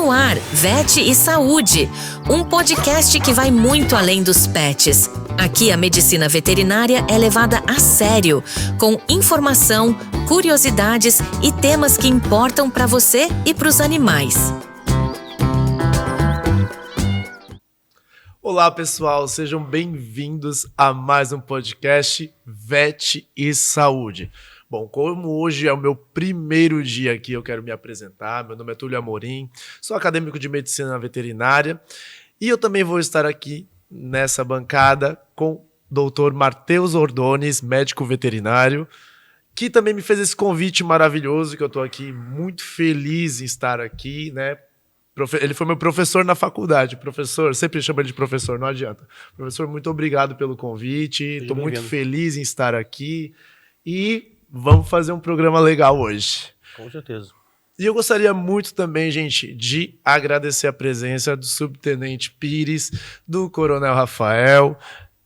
no ar, Vet e Saúde, um podcast que vai muito além dos pets. Aqui a medicina veterinária é levada a sério, com informação, curiosidades e temas que importam para você e para os animais. Olá pessoal, sejam bem-vindos a mais um podcast Vet e Saúde. Bom, como hoje é o meu primeiro dia aqui, eu quero me apresentar. Meu nome é Túlio Amorim, sou acadêmico de medicina veterinária e eu também vou estar aqui nessa bancada com o Dr. Matheus Ordones, médico veterinário, que também me fez esse convite maravilhoso, que eu estou aqui muito feliz em estar aqui, né? Ele foi meu professor na faculdade. Professor, sempre chamo ele de professor, não adianta. Professor, muito obrigado pelo convite, estou muito feliz em estar aqui e vamos fazer um programa legal hoje. Com certeza. E eu gostaria muito também, gente, de agradecer a presença do Subtenente Pires, do Coronel Rafael,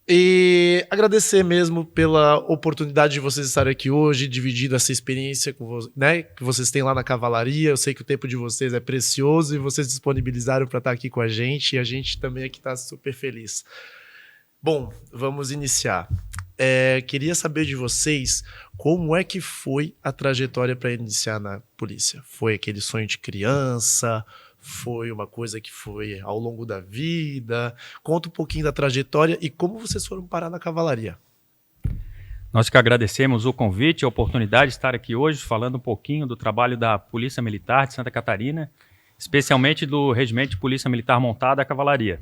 e agradecer mesmo pela oportunidade de vocês estarem aqui hoje, dividindo essa experiência com né, que vocês têm lá na cavalaria. Eu sei que o tempo de vocês é precioso e vocês disponibilizaram para estar aqui com a gente, e a gente também aqui está super feliz. Bom, vamos iniciar. Queria saber de vocês como é que foi a trajetória para iniciar na polícia. Foi aquele sonho de criança? Foi uma coisa que foi ao longo da vida? Conta um pouquinho da trajetória e como vocês foram parar na cavalaria. Nós que agradecemos o convite e a oportunidade de estar aqui hoje falando um pouquinho do trabalho da Polícia Militar de Santa Catarina, especialmente do Regimento de Polícia Militar Montada, a Cavalaria.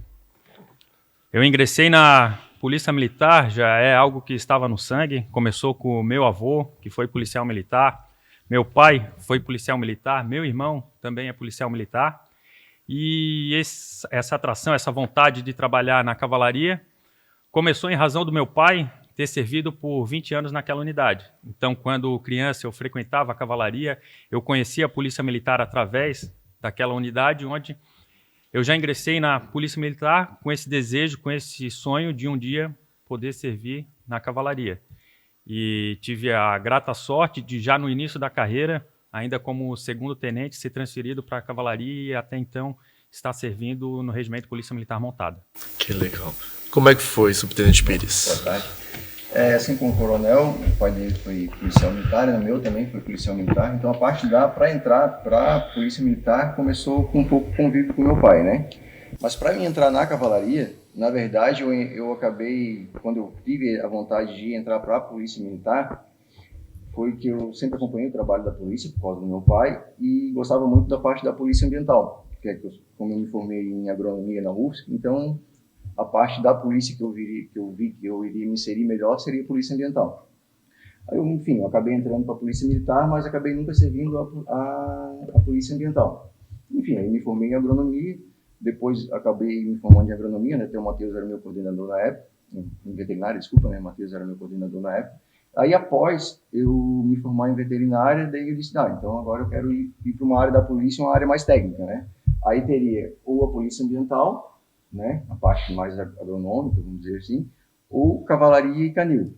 Eu ingressei na Polícia Militar, já é algo que estava no sangue. Começou com o meu avô, que foi policial militar. Meu pai foi policial militar. Meu irmão também é policial militar. E essa atração, essa vontade de trabalhar na cavalaria começou em razão do meu pai ter servido por 20 anos naquela unidade. Então, quando criança, eu frequentava a cavalaria, eu conhecia a Polícia Militar através daquela unidade, onde eu já ingressei na Polícia Militar com esse desejo, com esse sonho de um dia poder servir na cavalaria. E tive a grata sorte de, já no início da carreira, ainda como segundo tenente, ser transferido para a cavalaria e até então estar servindo no Regimento de Polícia Militar Montada. Que legal. Como é que foi, Subtenente Pires? Boa tarde. Assim como o coronel, o pai dele foi policial militar, o meu também foi policial militar, então a parte para entrar para a polícia militar começou com um pouco convívio com meu pai, né? Mas para mim entrar na cavalaria, na verdade eu acabei, quando eu tive a vontade de entrar para a polícia militar, foi que eu sempre acompanhei o trabalho da polícia por causa do meu pai e gostava muito da parte da polícia ambiental, que é como eu me formei em agronomia na UFSC, então a parte da polícia que eu vi que eu iria me inserir melhor seria a polícia ambiental. Aí eu acabei entrando para a polícia militar, mas acabei nunca servindo a polícia ambiental. Enfim, aí me formei em agronomia, depois acabei me formando em agronomia, né? O Matheus era meu coordenador na época, em veterinária, desculpa, né? O Matheus era meu coordenador na época. Aí após eu me formar em veterinária, daí eu disse, então agora eu quero ir para uma área da polícia, uma área mais técnica, né? Aí teria ou a polícia ambiental, né, a parte mais agronômica, vamos dizer assim, ou cavalaria e canil.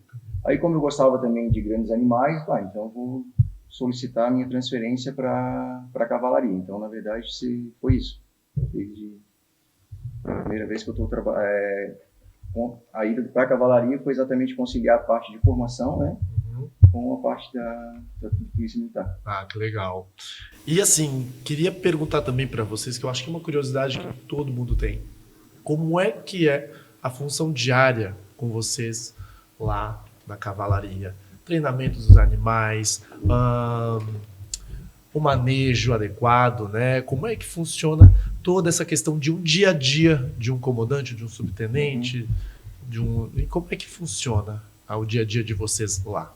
Aí, como eu gostava também de grandes animais, então eu vou solicitar a minha transferência para a cavalaria. Então, na verdade, foi isso. Desde a primeira vez que eu estou a ida para a cavalaria foi exatamente conciliar a parte de formação, né, com a parte da polícia militar. Ah, que legal. E assim, queria perguntar também para vocês, que eu acho que é uma curiosidade que todo mundo tem. Como é que é a função diária com vocês lá na cavalaria? Treinamento dos animais, o manejo adequado, né? Como é que funciona toda essa questão de um dia a dia de um comandante, de um subtenente, e como é que funciona o dia a dia de vocês lá?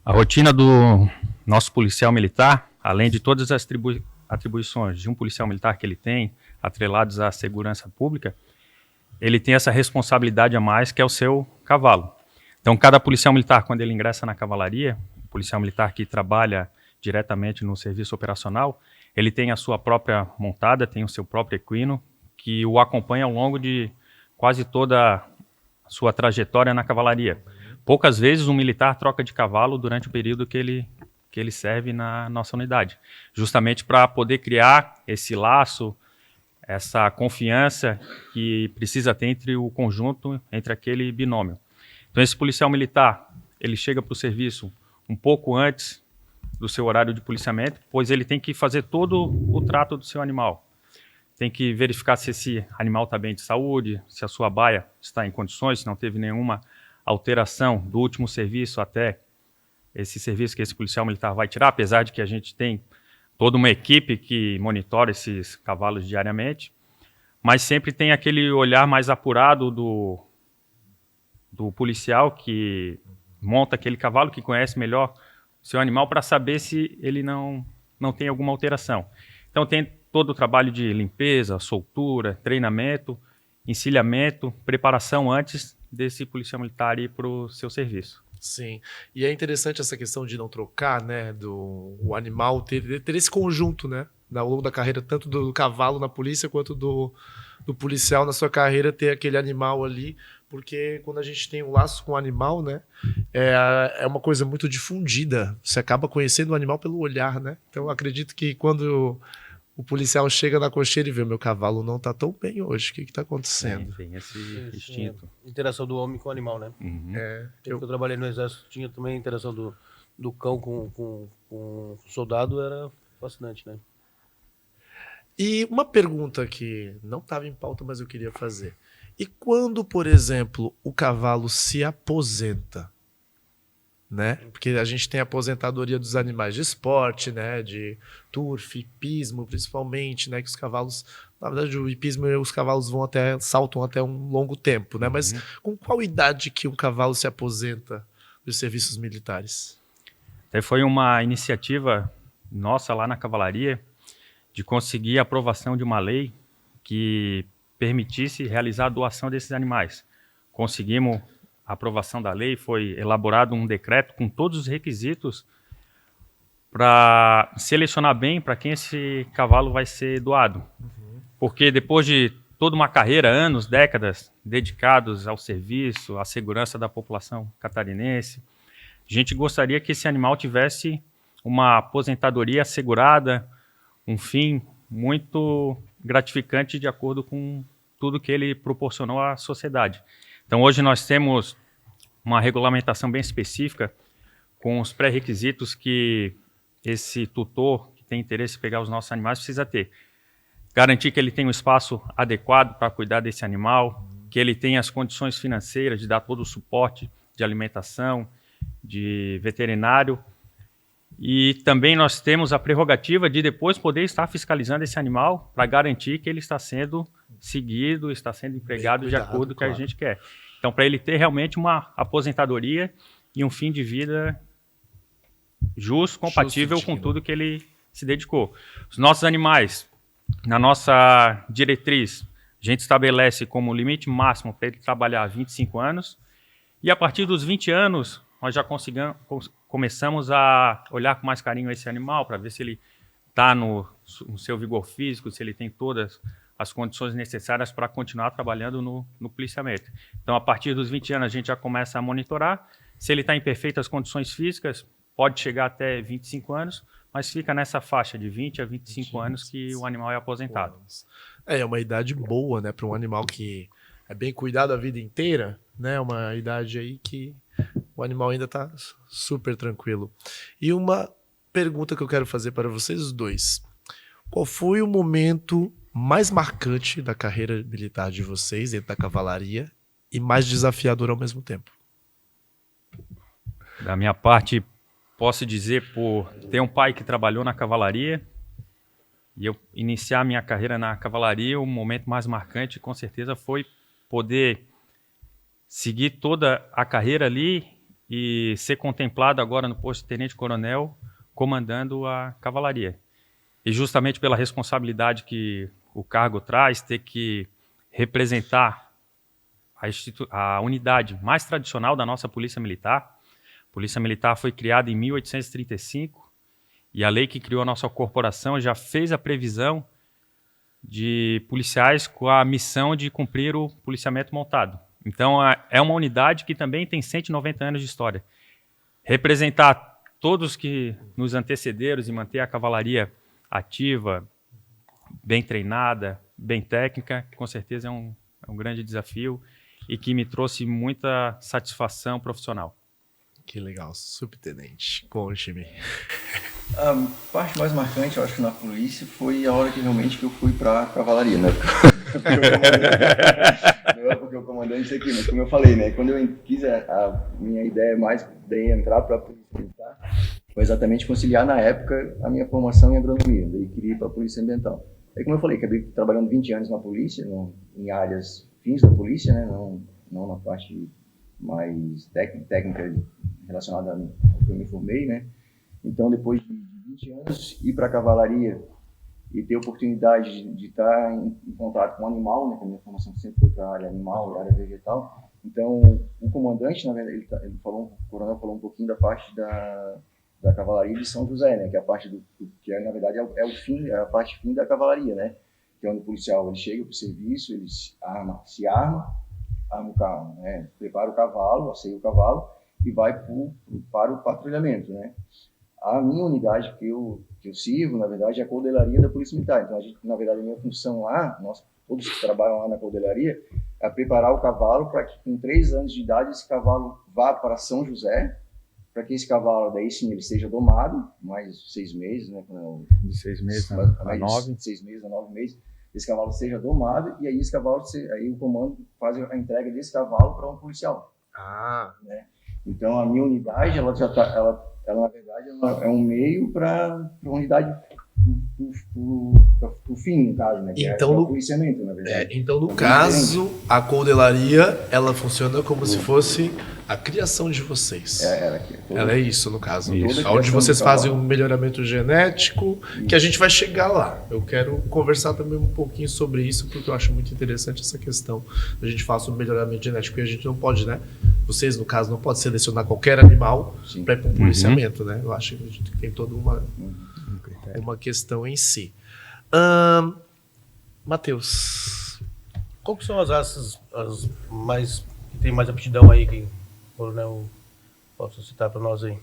A rotina do nosso policial militar, além de todas as atribuições de um policial militar que ele tem, atrelados à segurança pública, ele tem essa responsabilidade a mais, que é o seu cavalo. Então, cada policial militar, quando ele ingressa na cavalaria, policial militar que trabalha diretamente no serviço operacional, ele tem a sua própria montada, tem o seu próprio equino, que o acompanha ao longo de quase toda a sua trajetória na cavalaria. Poucas vezes um militar troca de cavalo durante o período que ele que ele serve na nossa unidade, justamente para poder criar esse laço, essa confiança que precisa ter entre o conjunto, entre aquele binômio. Então, esse policial militar, ele chega para o serviço um pouco antes do seu horário de policiamento, pois ele tem que fazer todo o trato do seu animal. Tem que verificar se esse animal está bem de saúde, se a sua baia está em condições, se não teve nenhuma alteração do último serviço até esse serviço que esse policial militar vai tirar, apesar de que a gente tem toda uma equipe que monitora esses cavalos diariamente, mas sempre tem aquele olhar mais apurado do policial que monta aquele cavalo, que conhece melhor o seu animal, para saber se ele não tem alguma alteração. Então tem todo o trabalho de limpeza, soltura, treinamento, encilhamento, preparação antes desse policial militar ir para o seu serviço. Sim, e é interessante essa questão de não trocar, né, o animal ter esse conjunto, né, ao longo da carreira, tanto do cavalo na polícia quanto do policial na sua carreira, ter aquele animal ali, porque quando a gente tem um laço com o animal, né, é uma coisa muito difundida, você acaba conhecendo o animal pelo olhar, né, então eu acredito que quando o policial chega na cocheira e vê, meu cavalo não tá tão bem hoje, o que tá acontecendo? Tem esse instinto. Interação do homem com o animal, né? Uhum. Eu trabalhei no exército, tinha também a interação do cão com o soldado, era fascinante, né? E uma pergunta que não estava em pauta, mas eu queria fazer. E quando, por exemplo, o cavalo se aposenta? Né? Porque a gente tem a aposentadoria dos animais de esporte, né? De turf, hipismo, principalmente, né? Que os cavalos, na verdade, o hipismo, os cavalos saltam até um longo tempo, né? Mas com qual idade que um cavalo se aposenta dos serviços militares? Até foi uma iniciativa nossa lá na cavalaria de conseguir a aprovação de uma lei que permitisse realizar a doação desses animais. Conseguimos a aprovação da lei, foi elaborado um decreto com todos os requisitos para selecionar bem para quem esse cavalo vai ser doado. Porque depois de toda uma carreira, anos, décadas, dedicados ao serviço, à segurança da população catarinense, a gente gostaria que esse animal tivesse uma aposentadoria assegurada, um fim muito gratificante de acordo com tudo que ele proporcionou à sociedade. Então, hoje nós temos uma regulamentação bem específica com os pré-requisitos que esse tutor que tem interesse em pegar os nossos animais precisa ter. Garantir que ele tem um espaço adequado para cuidar desse animal, que ele tenha as condições financeiras de dar todo o suporte de alimentação, de veterinário. E também nós temos a prerrogativa de depois poder estar fiscalizando esse animal para garantir que ele está sendo seguido, está sendo empregado de acordo com o que a gente quer. Então, para ele ter realmente uma aposentadoria e um fim de vida justo, compatível com tudo que ele se dedicou. Os nossos animais, na nossa diretriz, a gente estabelece como limite máximo para ele trabalhar 25 anos, e a partir dos 20 anos, nós já começamos a olhar com mais carinho esse animal, para ver se ele está no seu vigor físico, se ele tem todas as condições necessárias para continuar trabalhando no policiamento. Então, a partir dos 20 anos, a gente já começa a monitorar. Se ele está em perfeitas condições físicas, pode chegar até 25 anos, mas fica nessa faixa de 20 a 25 anos que o animal é aposentado. É uma idade boa, né, para um animal que é bem cuidado a vida inteira, né? Uma idade aí que o animal ainda está super tranquilo. E uma pergunta que eu quero fazer para vocês dois. Qual foi o momento mais marcante da carreira militar de vocês dentro da cavalaria e mais desafiador ao mesmo tempo? Da minha parte, posso dizer, por ter um pai que trabalhou na cavalaria e eu iniciar minha carreira na cavalaria, o momento mais marcante, com certeza, foi poder seguir toda a carreira ali e ser contemplado agora no posto de tenente-coronel, comandando a cavalaria. E justamente pela responsabilidade que o cargo traz, ter que representar a unidade mais tradicional da nossa Polícia Militar. A Polícia Militar foi criada em 1835 e a lei que criou a nossa corporação já fez a previsão de policiais com a missão de cumprir o policiamento montado. Então, é uma unidade que também tem 190 anos de história. Representar todos que nos antecederam e manter a cavalaria ativa, bem treinada, bem técnica, com certeza é um grande desafio e que me trouxe muita satisfação profissional. Que legal, subtenente. Conte-me. A parte mais marcante, eu acho, na polícia foi a hora que realmente eu fui para a cavalaria, né? Não é porque o comandante aqui, mas como eu falei, né? Quando eu quis, a minha ideia mais de entrar para a polícia militar foi exatamente conciliar, na época, a minha formação em agronomia. Daí queria ir para a polícia ambiental. Aí, como eu falei, acabei trabalhando 20 anos na polícia, em áreas fins da polícia, né? Não na parte mais técnica relacionada ao que eu me formei, né? Então, depois de 20 anos, ir para a cavalaria e ter a oportunidade de estar em contato com o animal, né? Que a minha formação sempre foi para a área animal, área vegetal. Então, o comandante, na verdade, o coronel falou um pouquinho da parte da cavalaria de São José, né? Que é a parte que na verdade é o fim, é a parte fim da cavalaria, né? Que é onde o policial ele chega para o serviço, ele se arma o carro, né? Prepara o cavalo, asseia o cavalo e vai para o patrulhamento, né? A minha unidade que eu sirvo, na verdade, é a cordelaria da Polícia Militar. Então, na verdade, a minha função lá, nós todos que trabalham lá na cordelaria, é preparar o cavalo para que, com 3 anos de idade, esse cavalo vá para São José, para que esse cavalo, daí sim, ele seja domado, mais 6 meses, né? De 6 meses a 9. De 6 meses a 9 meses, esse cavalo seja domado, e aí aí o comando faz a entrega desse cavalo para um policial. Né? Então, a minha unidade, ela na verdade, é um meio para a unidade o fim, no caso, né? Que então, é o policiamento, na verdade. Então, no caso, a cordelaria, ela funciona como se fosse a criação de vocês. Ela é isso, no caso. Isso. Onde vocês fazem um melhoramento genético, que a gente vai chegar lá. Eu quero conversar também um pouquinho sobre isso, porque eu acho muito interessante essa questão. A gente faz o melhoramento genético, e a gente não pode, né? Vocês, no caso, não podem selecionar qualquer animal para ir para um policiamento, né? Eu acho que a gente tem toda uma questão em si. Matheus. Qual que são as raças que tem mais aptidão aí, que o coronel possa citar para nós aí?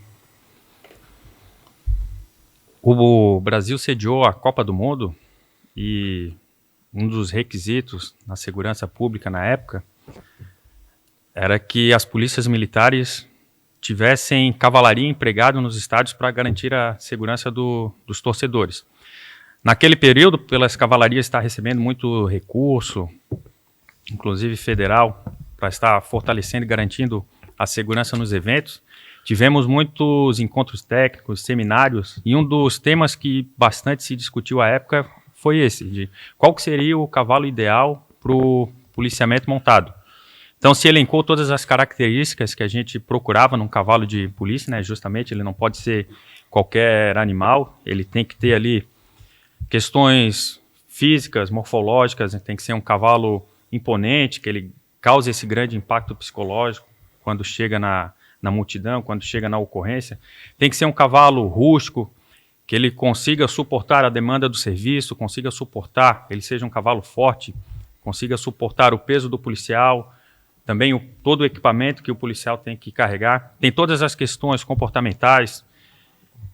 O Brasil sediou a Copa do Mundo e um dos requisitos na segurança pública na época era que as polícias militares tivessem cavalaria empregada nos estádios para garantir a segurança dos torcedores. Naquele período, pelas cavalarias estar recebendo muito recurso, inclusive federal, para estar fortalecendo e garantindo a segurança nos eventos, tivemos muitos encontros técnicos, seminários, e um dos temas que bastante se discutiu à época foi esse, de qual que seria o cavalo ideal para o policiamento montado. Então, se elencou todas as características que a gente procurava num cavalo de polícia, né? Justamente, ele não pode ser qualquer animal, ele tem que ter ali questões físicas, morfológicas, tem que ser um cavalo imponente, que ele cause esse grande impacto psicológico quando chega na multidão, quando chega na ocorrência. Tem que ser um cavalo rústico, que ele consiga suportar a demanda do serviço, consiga suportar, ele seja um cavalo forte, consiga suportar o peso do policial, também todo o equipamento que o policial tem que carregar. Tem todas as questões comportamentais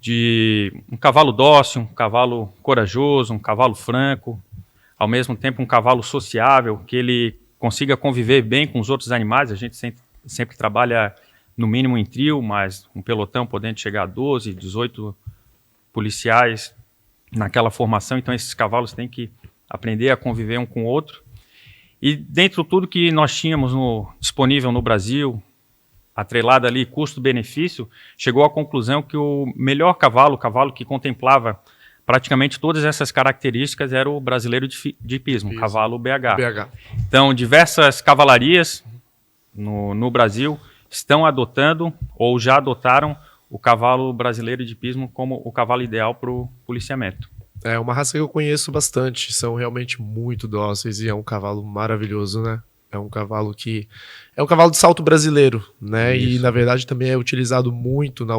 de um cavalo dócil, um cavalo corajoso, um cavalo franco, ao mesmo tempo um cavalo sociável, que ele consiga conviver bem com os outros animais. A gente sempre trabalha no mínimo em trio, mas um pelotão podendo chegar a 12, 18 policiais naquela formação. Então esses cavalos têm que aprender a conviver um com o outro. E dentro de tudo que nós tínhamos disponível no Brasil, atrelado ali custo-benefício, chegou à conclusão que o melhor cavalo, o cavalo que contemplava praticamente todas essas características, era o brasileiro de hipismo, o cavalo BH. Então, diversas cavalarias no Brasil estão adotando ou já adotaram o cavalo brasileiro de hipismo como o cavalo ideal para o policiamento. É uma raça que eu conheço bastante, são realmente muito dóceis e é um cavalo maravilhoso, né? É um cavalo de salto brasileiro, né? Isso. E na verdade também é utilizado muito na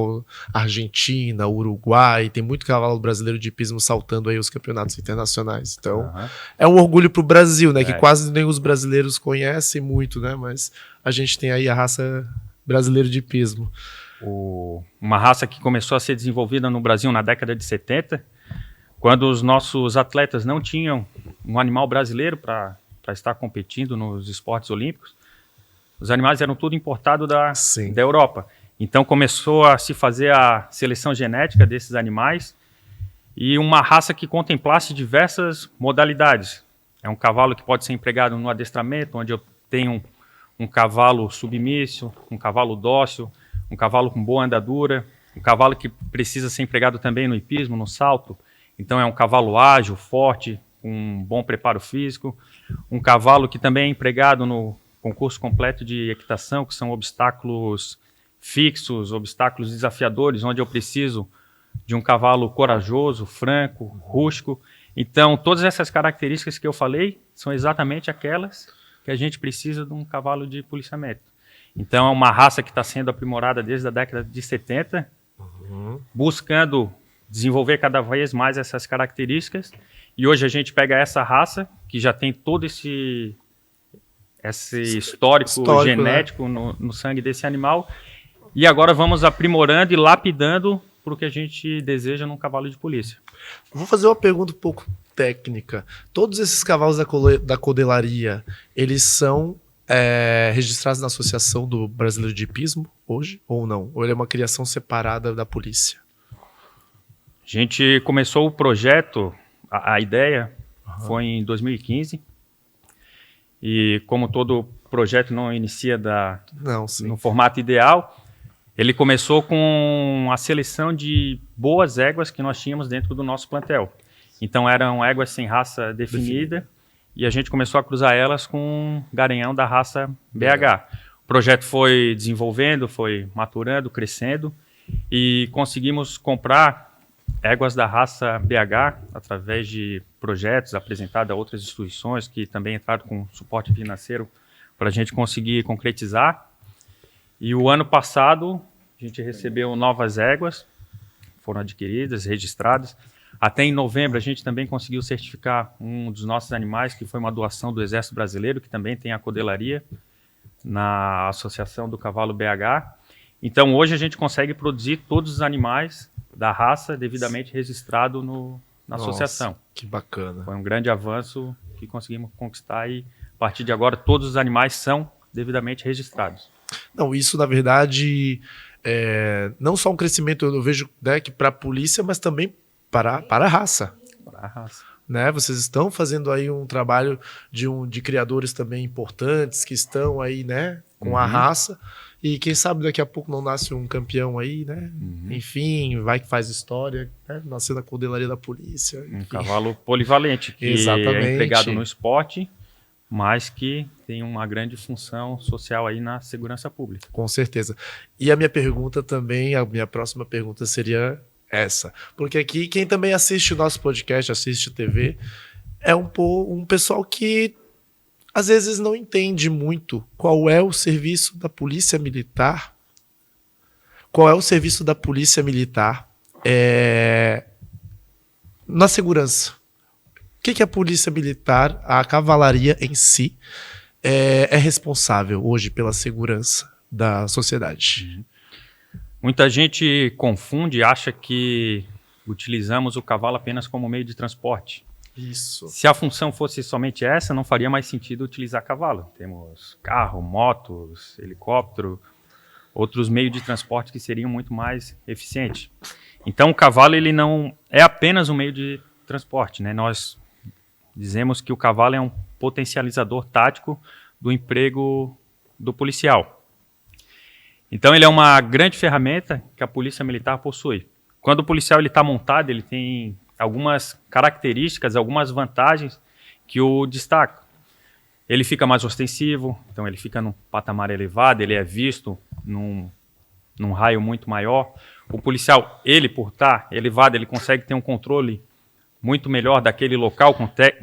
Argentina, Uruguai, tem muito cavalo brasileiro de hipismo saltando aí os campeonatos internacionais. Então, é um orgulho pro Brasil, né? Que quase nem os brasileiros conhecem muito, né? Mas a gente tem aí a raça brasileira de hipismo. uma raça que começou a ser desenvolvida no Brasil na década de 70, quando os nossos atletas não tinham um animal brasileiro para estar competindo nos esportes olímpicos. Os animais eram tudo importado da Europa. Então começou a se fazer a seleção genética desses animais e uma raça que contemplasse diversas modalidades. É um cavalo que pode ser empregado no adestramento, onde eu tenho um cavalo submisso, um cavalo dócil, um cavalo com boa andadura, um cavalo que precisa ser empregado também no hipismo, no salto. Então é um cavalo ágil, forte, com um bom preparo físico. Um cavalo que também é empregado no concurso completo de equitação, que são obstáculos fixos, obstáculos desafiadores, onde eu preciso de um cavalo corajoso, franco, rústico. Então, todas essas características que eu falei são exatamente aquelas que a gente precisa de um cavalo de policiamento. Então, é uma raça que está sendo aprimorada desde a década de 70, buscando desenvolver cada vez mais essas características. E hoje a gente pega essa raça, que já tem todo esse histórico genético, né, no sangue desse animal, e agora vamos aprimorando e lapidando para o que a gente deseja num cavalo de polícia. Vou fazer uma pergunta um pouco técnica. Todos esses cavalos da codelaria, eles são registrados na Associação do Brasileiro de Hipismo hoje ou não? Ou ele é uma criação separada da polícia? A gente começou o projeto, a ideia foi em 2015, e como todo projeto não inicia no formato ideal, ele começou com a seleção de boas éguas que nós tínhamos dentro do nosso plantel. Então eram éguas sem raça definida e a gente começou a cruzar elas com um garanhão da raça BH. O projeto foi desenvolvendo, foi maturando, crescendo e conseguimos comprar éguas da raça BH através de projetos apresentados a outras instituições que também entraram com suporte financeiro para a gente conseguir concretizar. E o ano passado a gente recebeu novas éguas, foram adquiridas, registradas. Até em novembro a gente também conseguiu certificar um dos nossos animais, que foi uma doação do Exército Brasileiro, que também tem a codelaria na Associação do Cavalo BH. Então hoje a gente consegue produzir todos os animais da raça devidamente registrado na associação. Que bacana. Foi um grande avanço que conseguimos conquistar e a partir de agora todos os animais são devidamente registrados. Não, isso na verdade não só um crescimento, eu vejo, né, que para a polícia, mas também para a raça. Para a raça. Né? Vocês estão fazendo aí um trabalho de criadores também importantes que estão aí, né, com a raça. E quem sabe daqui a pouco não nasce um campeão aí, né? Enfim, vai que faz história, né? Nascendo na codelaria da polícia. Enfim. Um cavalo polivalente, que é empregado no esporte, mas que tem uma grande função social aí na segurança pública. Com certeza. E a minha pergunta também, a minha próxima pergunta seria essa. Porque aqui, quem também assiste o nosso podcast, assiste TV, é um pessoal que às vezes não entende muito qual é o serviço da polícia militar. Qual é o serviço da polícia militar na segurança? O que a polícia militar, a cavalaria em si, é responsável hoje pela segurança da sociedade? Muita gente confunde e acha que utilizamos o cavalo apenas como meio de transporte. Isso. Se a função fosse somente essa, não faria mais sentido utilizar cavalo. Temos carro, motos, helicóptero, outros meios de transporte que seriam muito mais eficientes. Então o cavalo ele não é apenas um meio de transporte, né? Nós dizemos que o cavalo é um potencializador tático do emprego do policial. Então ele é uma grande ferramenta que a polícia militar possui. Quando o policial está montado, ele tem algumas características, algumas vantagens que o destacam. Ele fica mais ostensivo, então ele fica num patamar elevado, ele é visto num raio muito maior. O policial, ele por estar elevado, ele consegue ter um controle muito melhor daquele local,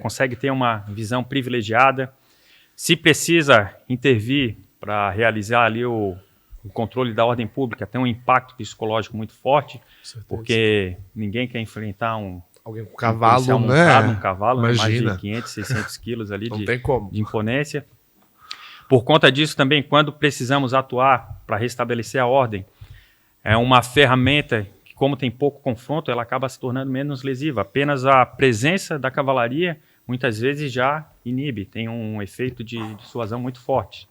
consegue ter uma visão privilegiada. Se precisa intervir para realizar ali o controle da ordem pública, tem um impacto psicológico muito forte, porque ninguém quer enfrentar alguém com cavalo, né? Montado, um cavalo, mais Imagina. de 500, 600 quilos ali de imponência. Por conta disso também, quando precisamos atuar para restabelecer a ordem, é uma ferramenta que, como tem pouco confronto, ela acaba se tornando menos lesiva. Apenas a presença da cavalaria, muitas vezes, já inibe, tem um efeito de dissuasão muito forte.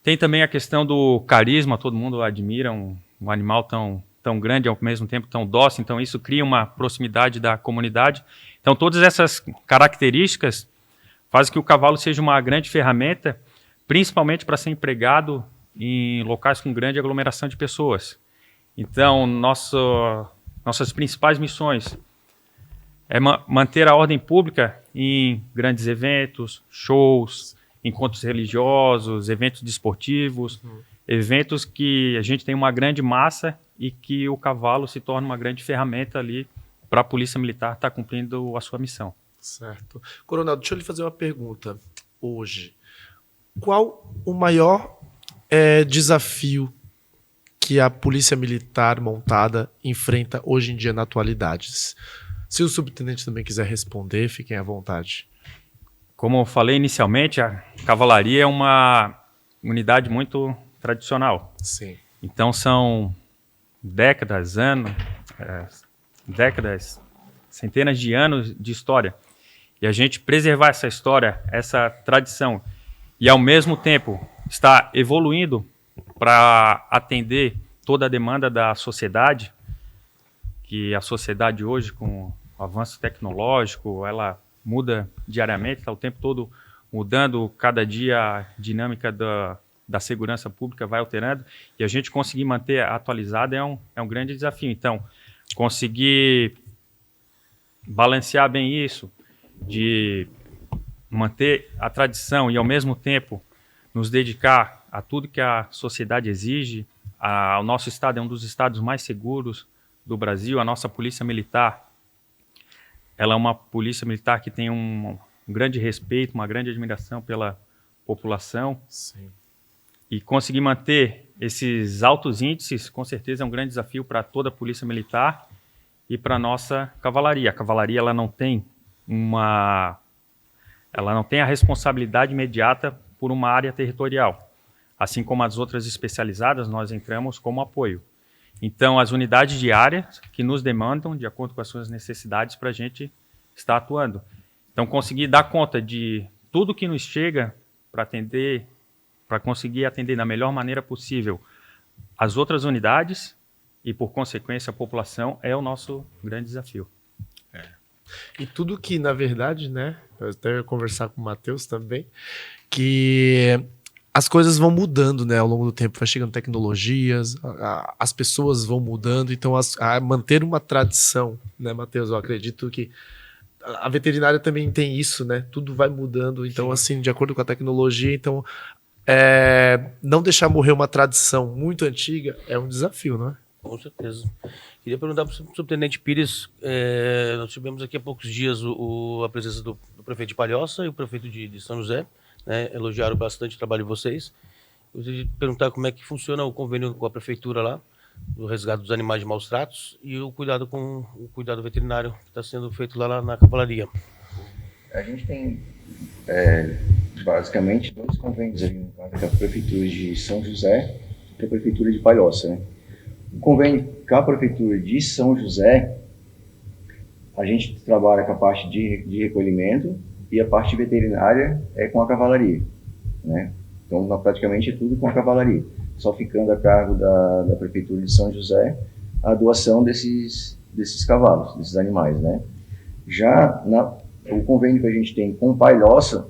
Tem também a questão do carisma, todo mundo admira um animal tão grande, ao mesmo tempo tão dócil, então isso cria uma proximidade da comunidade. Então todas essas características fazem que o cavalo seja uma grande ferramenta, principalmente para ser empregado em locais com grande aglomeração de pessoas. Então nossas principais missões é manter a ordem pública em grandes eventos, shows, encontros religiosos, eventos desportivos, eventos que a gente tem uma grande massa e que o cavalo se torna uma grande ferramenta ali para a Polícia Militar estar cumprindo a sua missão. Certo. Coronel, deixa eu lhe fazer uma pergunta hoje. Qual o maior desafio que a Polícia Militar montada enfrenta hoje em dia na atualidade? Se o subtenente também quiser responder, fiquem à vontade. Como eu falei inicialmente, a cavalaria é uma unidade muito tradicional. Sim. Então são décadas, centenas de anos de história. E a gente preservar essa história, essa tradição, e ao mesmo tempo estar evoluindo para atender toda a demanda da sociedade, que a sociedade hoje, com o avanço tecnológico, ela muda diariamente, está o tempo todo mudando, cada dia a dinâmica da segurança pública vai alterando, e a gente conseguir manter atualizado é um grande desafio. Então, conseguir balancear bem isso, de manter a tradição e, ao mesmo tempo, nos dedicar a tudo que a sociedade exige. O nosso estado é um dos estados mais seguros do Brasil, a nossa polícia militar, ela é uma polícia militar que tem um grande respeito, uma grande admiração pela população. Sim. E conseguir manter esses altos índices, com certeza, é um grande desafio para toda a polícia militar e para a nossa cavalaria. A cavalaria ela não tem a responsabilidade imediata por uma área territorial. Assim como as outras especializadas, nós entramos como apoio. Então, as unidades de área que nos demandam, de acordo com as suas necessidades, para a gente estar atuando. Então, conseguir dar conta de tudo que nos chega para atender, para conseguir atender da melhor maneira possível as outras unidades e, por consequência, a população, é o nosso grande desafio. E tudo que, na verdade, né, eu até ia conversar com o Matheus também, que as coisas vão mudando, né, ao longo do tempo, vai chegando tecnologias, as pessoas vão mudando, então manter uma tradição, né, Matheus, eu acredito que a veterinária também tem isso, né, tudo vai mudando, então, assim, de acordo com a tecnologia, então, não deixar morrer uma tradição muito antiga é um desafio, não é? Com certeza. Queria perguntar para o subtenente Pires, nós tivemos aqui há poucos dias a presença do prefeito de Palhoça e o prefeito de São José, né, elogiaram bastante o trabalho de vocês. Eu queria perguntar como é que funciona o convênio com a prefeitura lá, do resgate dos animais de maus tratos e o cuidado veterinário que está sendo feito lá na cavalaria. A gente tem basicamente dois convênios ali, no caso da prefeitura de São José e a prefeitura de Palhoça, né? O convênio com a prefeitura de São José, a gente trabalha com a parte de recolhimento e a parte veterinária é com a cavalaria, né? Então, praticamente é tudo com a cavalaria. Só ficando a cargo da prefeitura de São José a doação desses cavalos, desses animais, né? Já o convênio que a gente tem com Palhoça,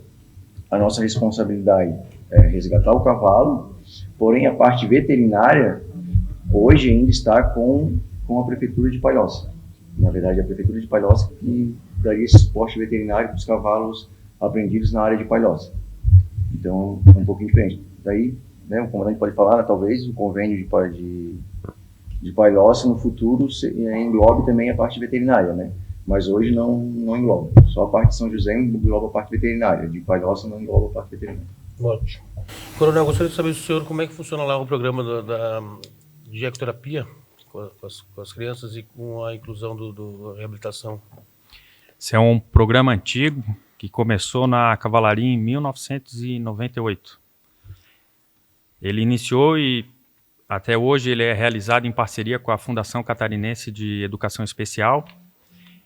a nossa responsabilidade é resgatar o cavalo, porém a parte veterinária hoje ainda está com a prefeitura de Palhoça. Na verdade, é a prefeitura de Palhoça que daria esse suporte veterinário para os cavalos apreendidos na área de Palhoça. Então, é um pouquinho diferente. Daí, né, o comandante pode falar, talvez o convênio de Palhoça no futuro englobe também a parte veterinária, né? Mas hoje não engloba. Só a parte de São José engloba a parte veterinária. De Palhoça não engloba a parte veterinária. Ótimo. Coronel, gostaria de saber do senhor como é que funciona lá o programa de ecoterapia com as crianças e com a inclusão da reabilitação. Esse é um programa antigo que começou na cavalaria em 1998. Ele iniciou e Até hoje ele é realizado em parceria com a Fundação Catarinense de Educação Especial,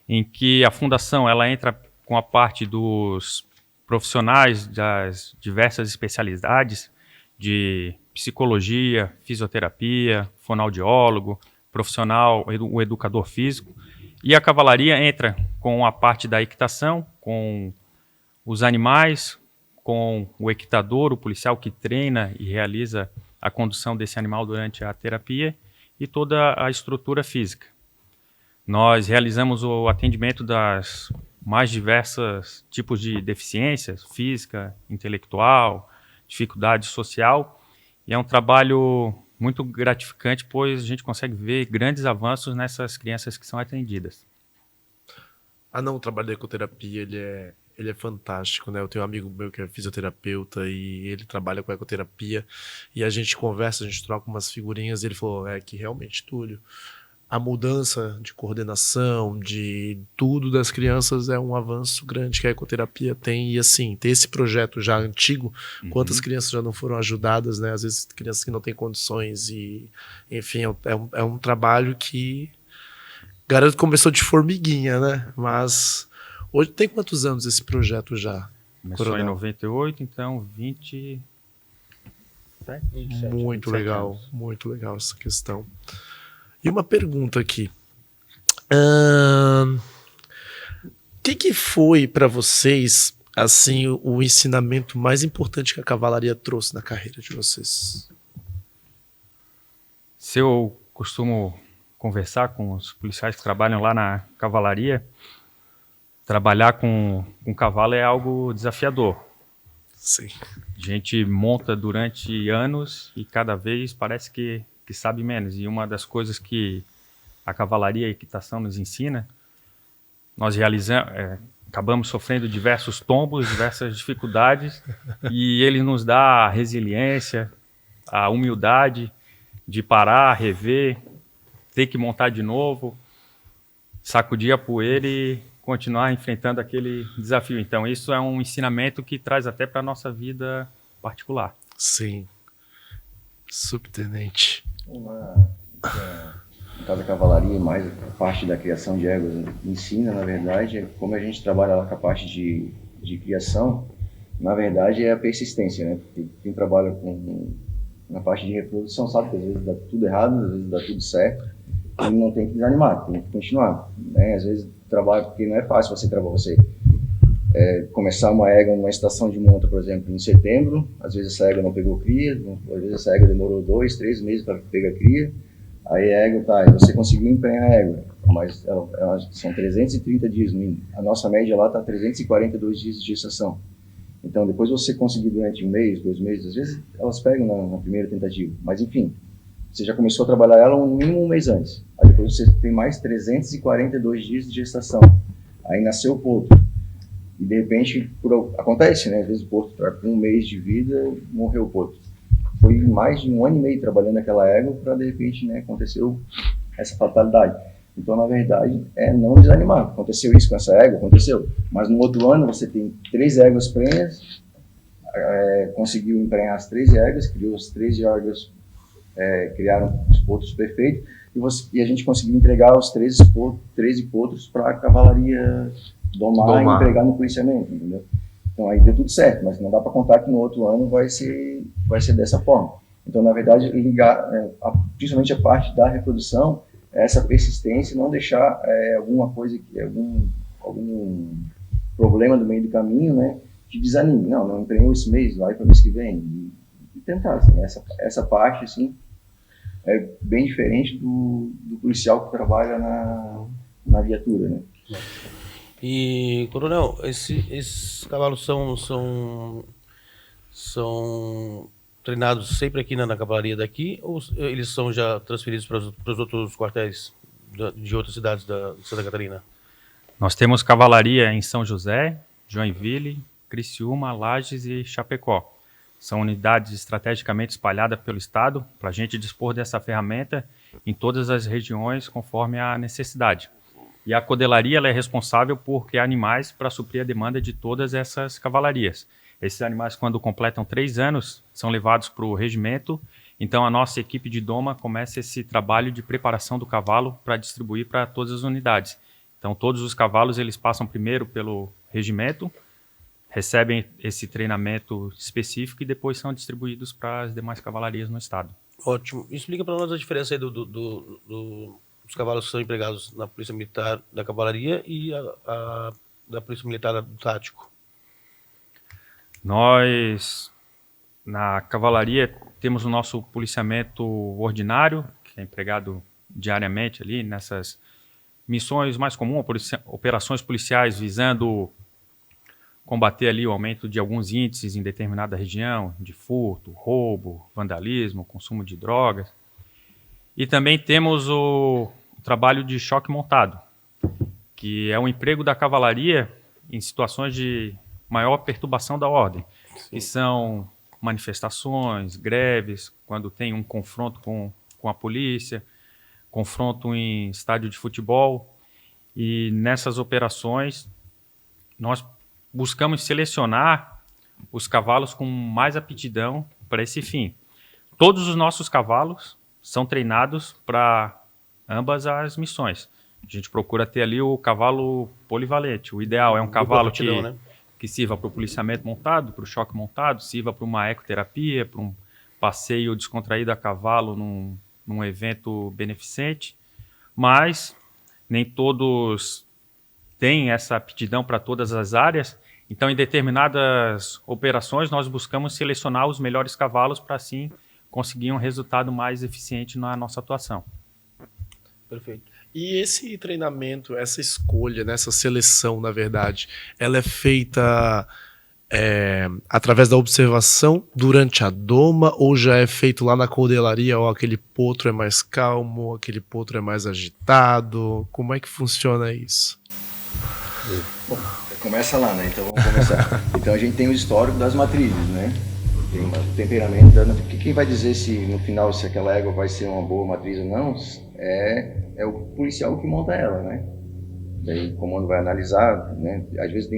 em que a fundação ela entra com a parte dos profissionais das diversas especialidades de psicologia, fisioterapia, fonoaudiólogo, profissional, o educador físico, e a cavalaria entra com a parte da equitação, com os animais, com o equitador, o policial que treina e realiza a condução desse animal durante a terapia e toda a estrutura física. Nós realizamos o atendimento das mais diversos tipos de deficiências, física, intelectual, dificuldade social, e é um trabalho muito gratificante, pois a gente consegue ver grandes avanços nessas crianças que são atendidas. Não, o trabalho da ecoterapia, ele é fantástico, né? Eu tenho um amigo meu que é fisioterapeuta e ele trabalha com ecoterapia e a gente conversa, a gente troca umas figurinhas e ele falou, que realmente, Túlio, a mudança de coordenação, de tudo das crianças é um avanço grande que a ecoterapia tem. E assim, ter esse projeto já antigo, quantas crianças já não foram ajudadas, né? Às vezes crianças que não têm condições e, enfim, é um trabalho que, garanto que começou de formiguinha, né? Mas hoje tem quantos anos esse projeto já? Começou Coronel? em 98, então 20... Muito 27 legal, anos. muito legal essa questão. E uma pergunta aqui. O que foi para vocês assim o ensinamento mais importante que a cavalaria trouxe na carreira de vocês? Se eu costumo conversar com os policiais que trabalham lá na cavalaria, trabalhar com cavalo é algo desafiador. Sim. A gente monta durante anos e cada vez parece que sabe menos. E uma das coisas que a cavalaria e a equitação nos ensina, nós acabamos sofrendo diversos tombos, diversas dificuldades, e ele nos dá a resiliência, a humildade de parar, rever, ter que montar de novo, sacudir a poeira e continuar enfrentando aquele desafio. Então, isso é um ensinamento que traz até para a nossa vida particular. Sim. Subtenente. No caso da cavalaria, mais a parte da criação de éguas ensina, na verdade, como a gente trabalha lá com a parte de criação, na verdade é a persistência, né? Quem trabalha na parte de reprodução sabe que às vezes dá tudo errado, às vezes dá tudo certo, e não tem que desanimar, tem que continuar, né? Às vezes trabalho, porque não é fácil você começar uma égua numa estação de monta, por exemplo, em setembro, às vezes essa égua não pegou cria, às vezes essa égua demorou 2, 3 meses para pegar cria, aí a égua você conseguiu emprenhar a égua, mas são 330 dias no mínimo. A nossa média lá está 342 dias de gestação. Então, depois você conseguir durante 1 mês, 2 meses, às vezes elas pegam na primeira tentativa, mas enfim, você já começou a trabalhar ela no mínimo 1 mês antes. Aí depois você tem mais 342 dias de gestação. Aí nasceu o potro. E de repente, acontece, né? Às vezes o potro está com 1 mês de vida, morreu o potro. Foi mais de 1 ano e meio trabalhando naquela égua para de repente, né, aconteceu essa fatalidade. Então, na verdade, é não desanimar. Aconteceu isso com essa égua? Aconteceu. Mas no outro ano você tem 3 éguas prenhas, conseguiu emprenhar as 3 éguas, criou as 3 éguas, criaram os potros perfeitos, e a gente conseguiu entregar os 13 potros para a cavalaria domar e empregar no policiamento, entendeu? Então aí deu tudo certo, mas não dá para contar que no outro ano vai ser dessa forma. Então, na verdade, principalmente a parte da reprodução, essa persistência, não deixar alguma coisa, algum problema do meio do caminho, né, que desanime. Não empreendeu esse mês, vai para o mês que vem. E tentar, assim, essa parte, assim, é bem diferente do policial que trabalha na viatura, né. E, coronel, esses cavalos são treinados sempre aqui na cavalaria daqui, ou eles são já transferidos para os outros quartéis de outras cidades de Santa Catarina? Nós temos cavalaria em São José, Joinville, Criciúma, Lages e Chapecó. São unidades estrategicamente espalhadas pelo estado para a gente dispor dessa ferramenta em todas as regiões conforme a necessidade. E a codelaria ela é responsável por criar animais para suprir a demanda de todas essas cavalarias. Esses animais, quando completam 3 anos, são levados para o regimento Então, a nossa equipe de doma começa esse trabalho de preparação do cavalo para distribuir para todas as unidades. Então, todos os cavalos eles passam primeiro pelo regimento, recebem esse treinamento específico e depois são distribuídos para as demais cavalarias no estado. Ótimo. Explica para nós a diferença aí dos cavalos que são empregados na Polícia Militar da Cavalaria e da Polícia Militar do Tático. Nós, na cavalaria, temos o nosso policiamento ordinário, que é empregado diariamente ali nessas missões mais comuns, operações policiais visando combater ali o aumento de alguns índices em determinada região, de furto, roubo, vandalismo, consumo de drogas. E também temos o trabalho de choque montado, que é o emprego da cavalaria em situações de maior perturbação da ordem, que são manifestações, greves, quando tem um confronto com a polícia, confronto em estádio de futebol. E nessas operações, nós buscamos selecionar os cavalos com mais aptidão para esse fim. Todos os nossos cavalos são treinados para ambas as missões. A gente procura ter ali o cavalo polivalente. O ideal é um cavalo que sirva para o policiamento montado, para o choque montado, sirva para uma ecoterapia, para um passeio descontraído a cavalo num evento beneficente, mas nem todos têm essa aptidão para todas as áreas. Então, em determinadas operações, nós buscamos selecionar os melhores cavalos para, assim, conseguir um resultado mais eficiente na nossa atuação. Perfeito. E esse treinamento, essa escolha, né, essa seleção, na verdade, ela é feita através da observação durante a doma ou já é feito lá na cordelaria, ou aquele potro é mais calmo, aquele potro é mais agitado? Como é que funciona isso? Bom, começa lá, né? Então vamos começar. Então a gente tem o histórico das matrizes, né? Tem o temperamento da matriz. Quem vai dizer se no final se aquela égua vai ser uma boa matriz ou não é o policial que monta ela, né? Daí o comando vai analisar, né? Às vezes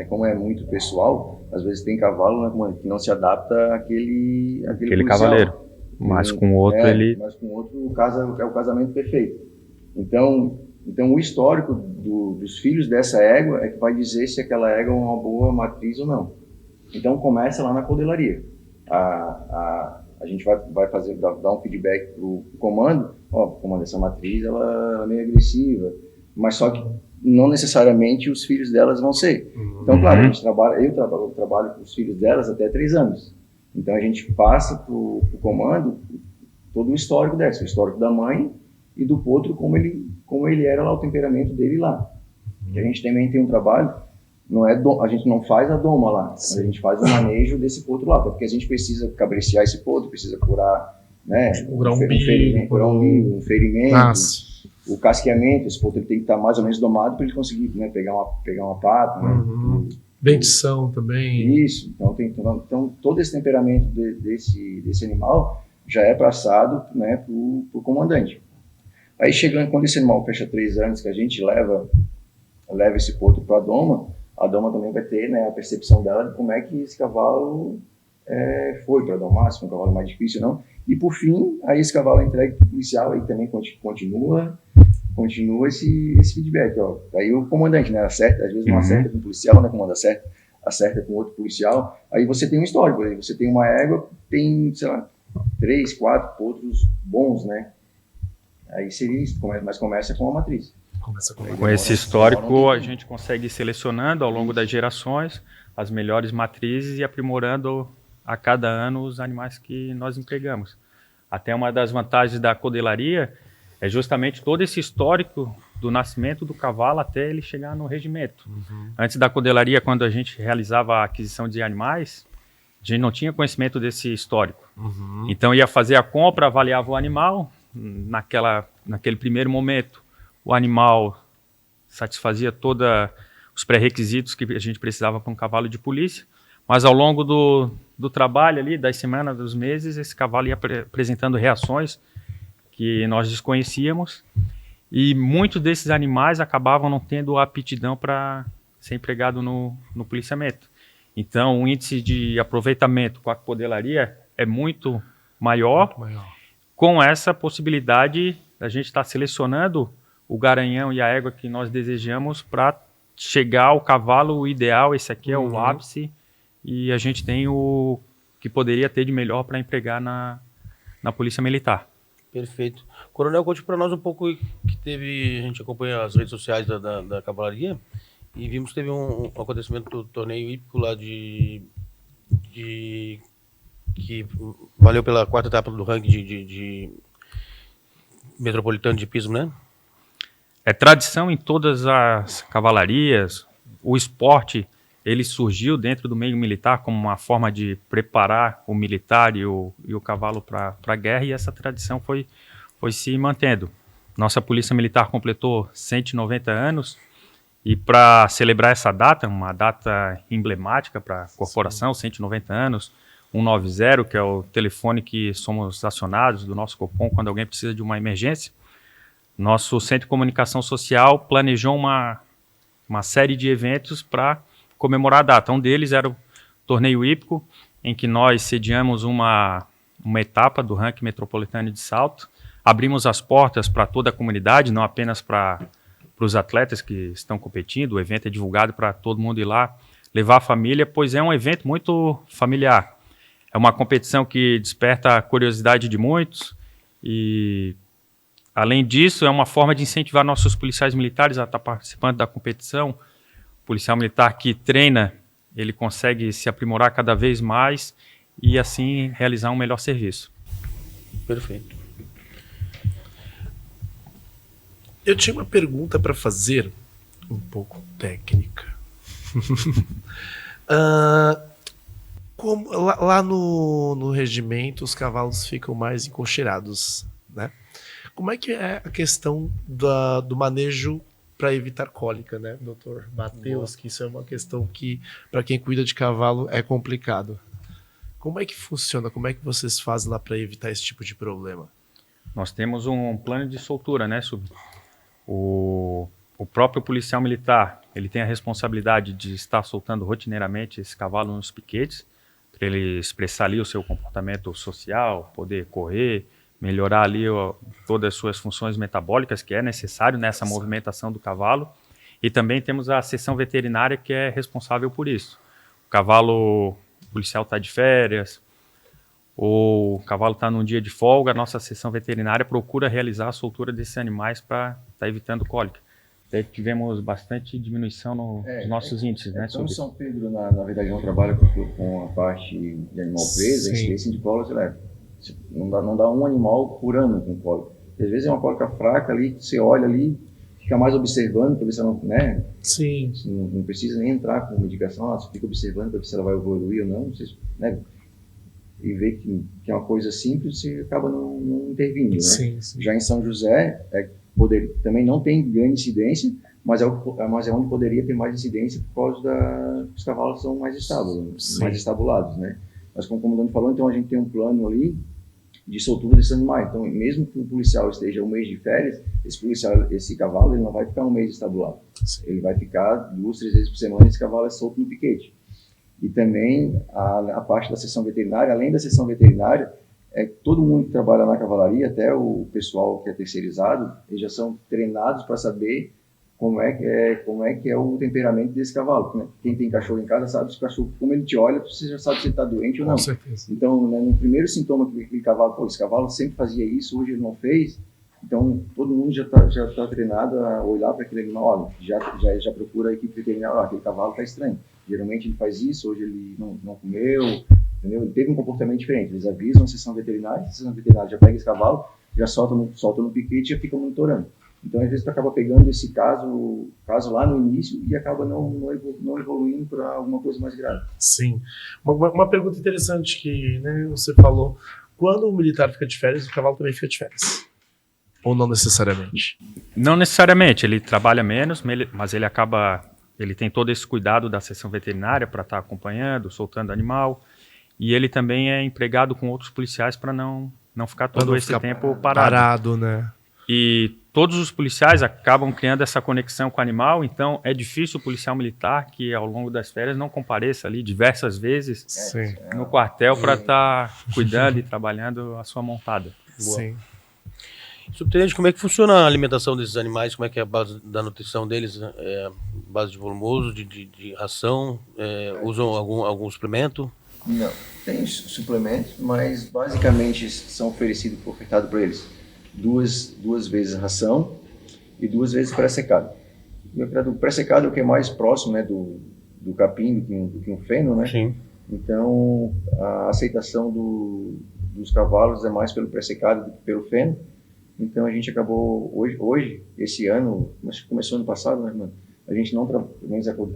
como é muito pessoal, às vezes tem cavalo, né, comando, que não se adapta àquele cavaleiro. Mas com o outro Mas com o outro é o casamento perfeito. Então o histórico dos filhos dessa égua é que vai dizer se aquela égua é uma boa matriz ou não. Então começa lá na cordelaria. A gente vai dar um feedback pro comando. Comando, essa matriz ela é meio agressiva, mas só que não necessariamente os filhos delas vão ser. Então, claro, eu trabalho com os filhos delas até 3 anos. Então a gente passa pro comando todo o histórico dessa, o histórico da mãe e do potro, como ele era lá, o temperamento dele lá. Que a gente também tem um trabalho, a gente não faz a doma lá, mas a gente faz o manejo desse potro lá, porque a gente precisa cabriciar esse potro, precisa curar, né, um ferimento, o casqueamento. Esse potro tem que estar mais ou menos domado para ele conseguir, né, pegar uma pata, né, dentição também. Isso, então todo esse temperamento desse animal já é passado, né, pro comandante. Aí quando esse animal fecha 3 anos, que a gente leva esse potro para a doma também vai ter, né, a percepção dela de como é que esse cavalo foi para domar, se foi um cavalo mais difícil ou não. E por fim, aí esse cavalo é entregue para o policial, aí também continua esse feedback. Aí o comandante, né, acerta, às vezes não acerta com o policial, né, comando acerta com outro policial. Aí você tem um histórico, aí você tem uma égua, tem, sei lá, 3, 4 potros bons, né? Aí seria isso, mas começa com a matriz. Com esse histórico, a gente consegue ir selecionando ao longo das gerações as melhores matrizes e aprimorando a cada ano os animais que nós empregamos. Até uma das vantagens da cordelaria é justamente todo esse histórico do nascimento do cavalo até ele chegar no regimento. Antes da cordelaria, quando a gente realizava a aquisição de animais, a gente não tinha conhecimento desse histórico. Então ia fazer a compra, avaliava o animal, naquele primeiro momento o animal satisfazia todos os pré-requisitos que a gente precisava para um cavalo de polícia, mas ao longo do trabalho ali, das semanas, dos meses, esse cavalo ia apresentando reações que nós desconhecíamos e muitos desses animais acabavam não tendo a aptidão para ser empregado no policiamento. Então o índice de aproveitamento com a cordelaria é muito maior, Maior. com essa possibilidade a gente estar selecionando o garanhão e a égua que nós desejamos para chegar ao cavalo ideal. Esse aqui é o ápice e a gente tem o que poderia ter de melhor para empregar na Polícia Militar. Perfeito. Coronel, conte para nós um pouco que teve, a gente acompanha as redes sociais da Cavalaria e vimos que teve um acontecimento do torneio hípico lá que valeu pela 4ª etapa do ranking de metropolitano de hipismo, né? É tradição em todas as cavalarias. O esporte, ele surgiu dentro do meio militar como uma forma de preparar o militar e o cavalo para a guerra, e essa tradição foi se mantendo. Nossa Polícia Militar completou 190 anos, e para celebrar essa data, uma data emblemática para a corporação, 190 anos, 190, que é o telefone que somos acionados do nosso Copom quando alguém precisa de uma emergência, nosso Centro de Comunicação Social planejou uma série de eventos para comemorar a data. Um deles era o torneio hípico, em que nós sediamos uma etapa do ranking metropolitano de salto, abrimos as portas para toda a comunidade, não apenas para os atletas que estão competindo. O evento é divulgado para todo mundo ir lá, levar a família, pois é um evento muito familiar. É uma competição que desperta a curiosidade de muitos e, além disso, é uma forma de incentivar nossos policiais militares a estar participando da competição. O policial militar que treina, ele consegue se aprimorar cada vez mais e, assim, realizar um melhor serviço. Perfeito. Eu tinha uma pergunta para fazer, um pouco técnica. Lá no regimento, os cavalos ficam mais encocheirados, né? Como é que é a questão do manejo para evitar cólica, né, doutor Matheus? Que isso é uma questão que, para quem cuida de cavalo, é complicado. Como é que funciona? Como é que vocês fazem lá para evitar esse tipo de problema? Nós temos um plano de soltura, né, O próprio policial militar, ele tem a responsabilidade de estar soltando rotineiramente esse cavalo nos piquetes, para ele expressar ali o seu comportamento social, poder correr, melhorar ali todas as suas funções metabólicas, que é necessário nessa movimentação do cavalo. E também temos a seção veterinária, que é responsável por isso. O policial está de férias, ou o cavalo está num dia de folga, a nossa seção veterinária procura realizar a soltura desses animais para estar evitando cólica. Até tivemos bastante diminuição nos nossos índices, né? Então, São Pedro, na verdade, não trabalha com a parte de animal preso, a incidência de cólica, não dá um animal por ano com cólica. Às vezes é uma cólica fraca ali, você olha ali, fica mais observando para ver se ela né? Sim. Não precisa nem entrar com medicação, você fica observando para ver se ela vai evoluir ou não, né? E ver que é uma coisa simples, você acaba não intervindo, né? Sim. Já em São José, também não tem grande incidência, mas é onde poderia ter mais incidência por causa os cavalos são mais estáveis, mais estabulados, né? Mas como o Dani falou, então a gente tem um plano ali de soltura desses animais. Então, mesmo que o policial esteja um mês de férias, esse cavalo, ele não vai ficar um mês estabulado. Ele vai ficar 2, 3 vezes por semana, esse cavalo é solto no piquete. E também a parte da seção veterinária, além da seção veterinária, todo mundo que trabalha na cavalaria, até o pessoal que é terceirizado, eles já são treinados para saber como é que é o temperamento desse cavalo. Né? Quem tem cachorro em casa sabe se o cachorro, como ele te olha, você já sabe se ele está doente ou não. Com certeza. Então, né, no primeiro sintoma que aquele cavalo, esse cavalo sempre fazia isso, hoje ele não fez, então todo mundo já tá treinado a olhar para aquele animal, olha, já procura a equipe veterinária, aquele cavalo está estranho. Geralmente ele faz isso, hoje ele não comeu, entendeu? Ele teve um comportamento diferente. Eles avisam a seção veterinária já pega esse cavalo, já solta no piquete e já fica monitorando. Então, às vezes, tu acaba pegando esse caso lá no início e acaba não evoluindo para alguma coisa mais grave. Sim. Uma pergunta interessante que você falou. Quando o militar fica de férias, o cavalo também fica de férias? Ou não necessariamente? Não necessariamente. Ele trabalha menos, mas ele tem todo esse cuidado da seção veterinária para estar acompanhando, soltando animal. E ele também é empregado com outros policiais para não ficar todo esse tempo parado. Né? E todos os policiais acabam criando essa conexão com o animal, então é difícil o policial militar que ao longo das férias não compareça ali diversas vezes Sim. no quartel para estar cuidando e trabalhando a sua montada. Boa. Sim. Subtenente, como é que funciona a alimentação desses animais? Como é que é a base da nutrição deles? Base de volumoso, de ração? Usam algum suplemento? Não, tem suplementos, mas basicamente são oferecidos, ofertados para eles duas vezes ração e 2 vezes pré-secado. O pré-secado é o que é mais próximo, né, do capim do que um feno, né? Sim. Então a aceitação dos cavalos é mais pelo pré-secado do que pelo feno. Então a gente acabou hoje esse ano, mas começou ano passado, né, mano? A gente não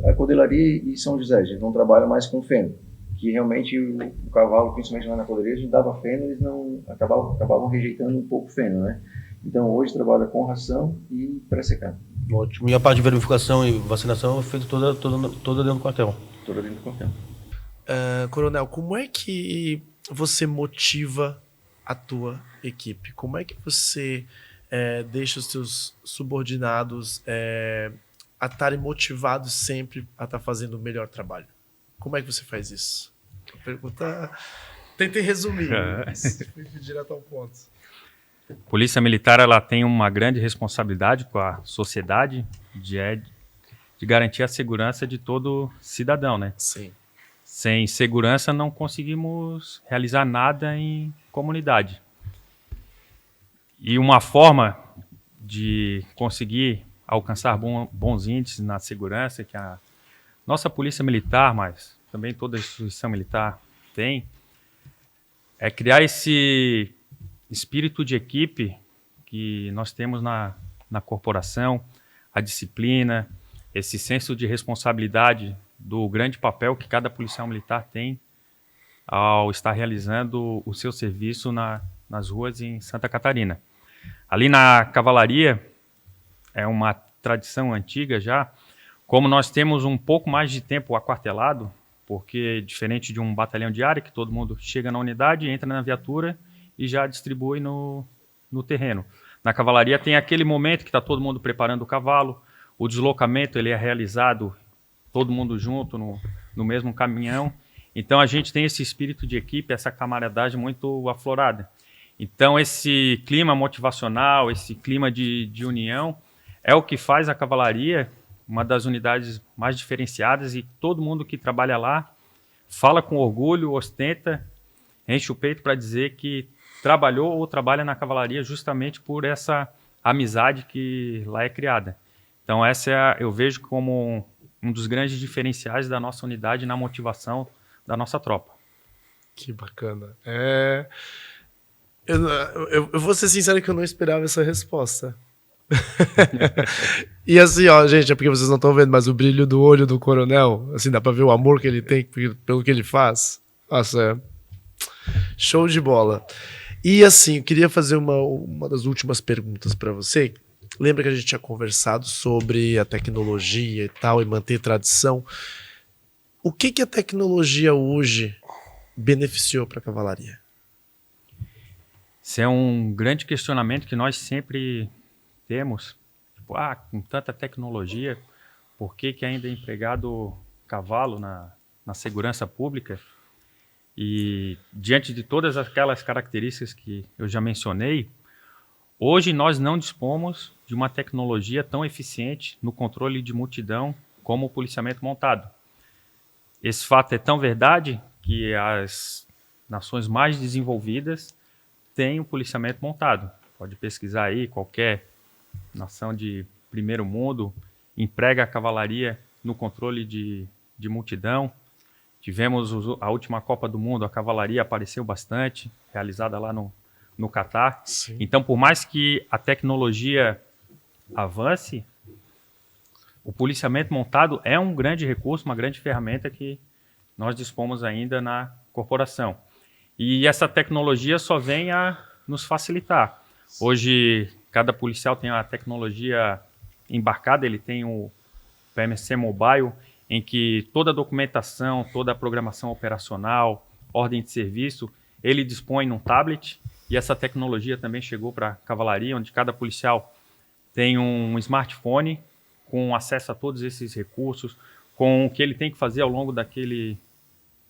a Codelaria e São José, a gente não trabalha mais com feno, que realmente o cavalo, principalmente lá na Codelaria, a gente dava feno, eles não acabavam rejeitando um pouco o feno, né? Então hoje trabalha com ração e pré-secado. Ótimo. E a parte de verificação e vacinação é feita toda dentro do quartel? Toda dentro do quartel. Coronel, como é que você motiva a tua equipe? Como é que você deixa os seus subordinados a estarem motivados sempre a estar fazendo o melhor trabalho? Como é que você faz isso? A pergunta... Tentei resumir, mas fui direto ao ponto. Polícia Militar ela tem uma grande responsabilidade com a sociedade de garantir a segurança de todo cidadão, né? Sim. Sem segurança não conseguimos realizar nada em comunidade. E uma forma de conseguir alcançar bons índices na segurança que a nossa Polícia Militar, mas também toda a instituição militar tem, é criar esse espírito de equipe que nós temos na corporação, a disciplina, esse senso de responsabilidade do grande papel que cada policial militar tem ao estar realizando o seu serviço nas ruas em Santa Catarina. Ali na cavalaria, é uma tradição antiga já, como nós temos um pouco mais de tempo aquartelado, porque diferente de um batalhão de área, que todo mundo chega na unidade, entra na viatura e já distribui no terreno. Na cavalaria tem aquele momento que está todo mundo preparando o cavalo, o deslocamento ele é realizado todo mundo junto no mesmo caminhão. Então a gente tem esse espírito de equipe, essa camaradagem muito aflorada. Então esse clima motivacional, esse clima de união é o que faz a cavalaria uma das unidades mais diferenciadas e todo mundo que trabalha lá fala com orgulho, ostenta, enche o peito para dizer que trabalhou ou trabalha na cavalaria justamente por essa amizade que lá é criada. Então essa eu vejo como um dos grandes diferenciais da nossa unidade na motivação da nossa tropa. Que bacana. Eu vou ser sincero que eu não esperava essa resposta. E assim, ó, gente, é porque vocês não estão vendo, mas o brilho do olho do coronel, assim, dá pra ver o amor que ele tem pelo que ele faz. Nossa, show de bola. E assim, eu queria fazer uma das últimas perguntas para você. Lembra que a gente tinha conversado sobre a tecnologia e tal, e manter tradição. O que a tecnologia hoje beneficiou para a cavalaria? Esse é um grande questionamento que nós sempre temos. Tipo, com tanta tecnologia, por que ainda é empregado cavalo na segurança pública? E diante de todas aquelas características que eu já mencionei, hoje nós não dispomos de uma tecnologia tão eficiente no controle de multidão como o policiamento montado. Esse fato é tão verdade que as nações mais desenvolvidas têm o policiamento montado. Pode pesquisar aí, qualquer nação de primeiro mundo emprega a cavalaria no controle de multidão. Tivemos a última Copa do Mundo, a cavalaria apareceu bastante, realizada lá no Catar. Sim. Então, por mais que a tecnologia avance, o policiamento montado é um grande recurso, uma grande ferramenta que nós dispomos ainda na corporação. E essa tecnologia só vem a nos facilitar. Hoje, cada policial tem a tecnologia embarcada, ele tem o PMC Mobile, em que toda a documentação, toda a programação operacional, ordem de serviço, ele dispõe num tablet, e essa tecnologia também chegou para a cavalaria, onde cada policial tem um smartphone com acesso a todos esses recursos, com o que ele tem que fazer ao longo daquele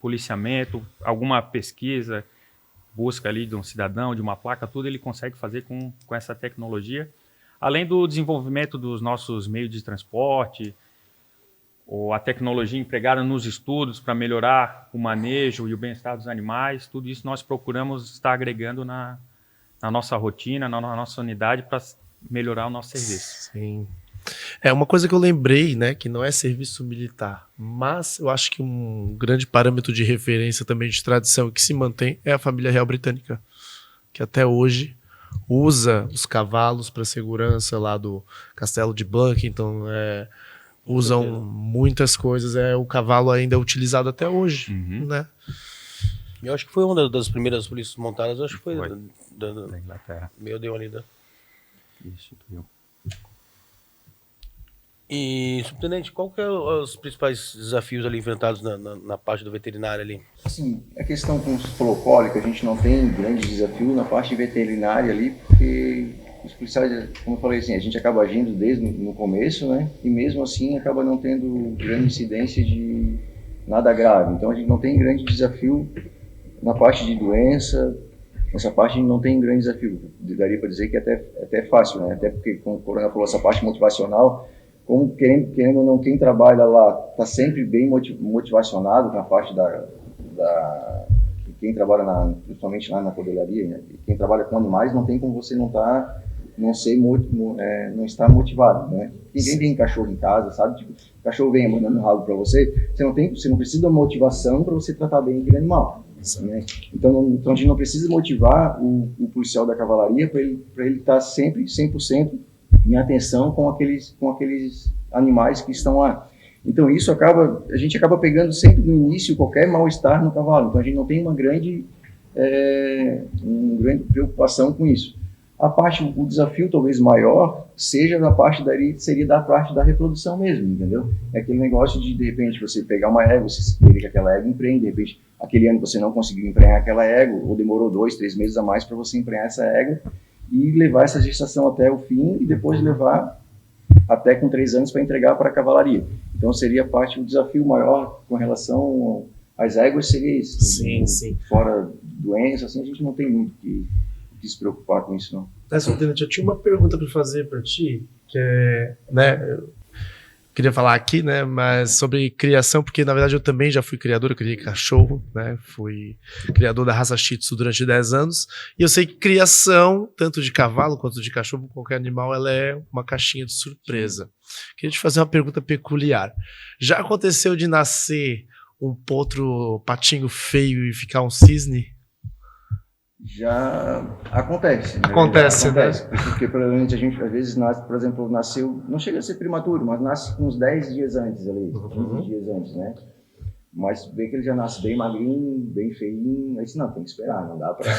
policiamento, alguma pesquisa, busca ali de um cidadão, de uma placa, tudo ele consegue fazer com essa tecnologia. Além do desenvolvimento dos nossos meios de transporte, ou a tecnologia empregada nos estudos para melhorar o manejo e o bem-estar dos animais, tudo isso nós procuramos estar agregando na nossa rotina, na nossa unidade, para melhorar o nosso serviço. Sim. Uma coisa que eu lembrei, né, que não é serviço militar, mas eu acho que um grande parâmetro de referência também de tradição que se mantém é a família real britânica, que até hoje usa os cavalos para segurança lá do Castelo de Buckingham, usam muitas coisas, o cavalo ainda é utilizado até hoje, né? Eu acho que foi uma das primeiras polícias montadas, acho que foi. Da Inglaterra. Meu Deus, ali, né? Instituiu. E, subtenente, qual que é os principais desafios ali enfrentados na parte do veterinário ali? Assim, a questão, como você falou, cólica, a gente não tem grandes desafios na parte veterinária ali, porque os policiais, como eu falei assim, a gente acaba agindo desde no começo, né? E mesmo assim acaba não tendo grande incidência de nada grave. Então a gente não tem grande desafio na parte de doença. Essa parte a gente não tem grande desafio. Daria para dizer que é até fácil, né? Até porque, como o Coronel falou, essa parte motivacional, como querendo ou não, quem trabalha lá está sempre bem motivacionado na parte quem trabalha principalmente lá na cordelaria, né? Quem trabalha com animais não tem como você não estar motivado, né? Ninguém tem cachorro em casa, sabe? Tipo, o cachorro vem mandando rabo para você, você não precisa de motivação para você tratar bem aquele animal, né? Então a gente não precisa motivar o policial da cavalaria para ele estar sempre 100% em atenção com aqueles animais que estão lá. Então isso a gente acaba pegando sempre no início qualquer mal-estar no cavalo. Então a gente não tem uma grande preocupação com isso. O desafio talvez maior seria da parte da reprodução mesmo, entendeu? É aquele negócio de repente, você pegar uma égua, você querer que aquela égua emprenhe, de repente, aquele ano você não conseguiu emprenhar aquela égua, ou demorou 2, 3 meses a mais para você emprenhar essa égua, e levar essa gestação até o fim, e depois levar até com 3 anos para entregar para a cavalaria. Então seria o desafio maior com relação às éguas seria isso. Sim. Fora doença, assim, a gente não tem muito que se preocupar com isso, não. Subtenente, eu tinha uma pergunta para fazer para ti, que eu queria falar aqui, né, mas sobre criação, porque na verdade eu também já fui criador, eu criei cachorro, né, fui criador da raça Shih Tzu durante 10 anos, e eu sei que criação, tanto de cavalo quanto de cachorro, qualquer animal, ela é uma caixinha de surpresa. Queria te fazer uma pergunta peculiar. Já aconteceu de nascer um potro patinho feio e ficar um cisne? Já acontece. Acontece, né? Porque provavelmente a gente às vezes nasce, por exemplo, nasceu, não chega a ser prematuro, mas nasce uns 10 dias antes ali, 15 dias antes, né? Mas vê que ele já nasce bem magrinho, bem feinho, aí não, tem que esperar, não dá pra...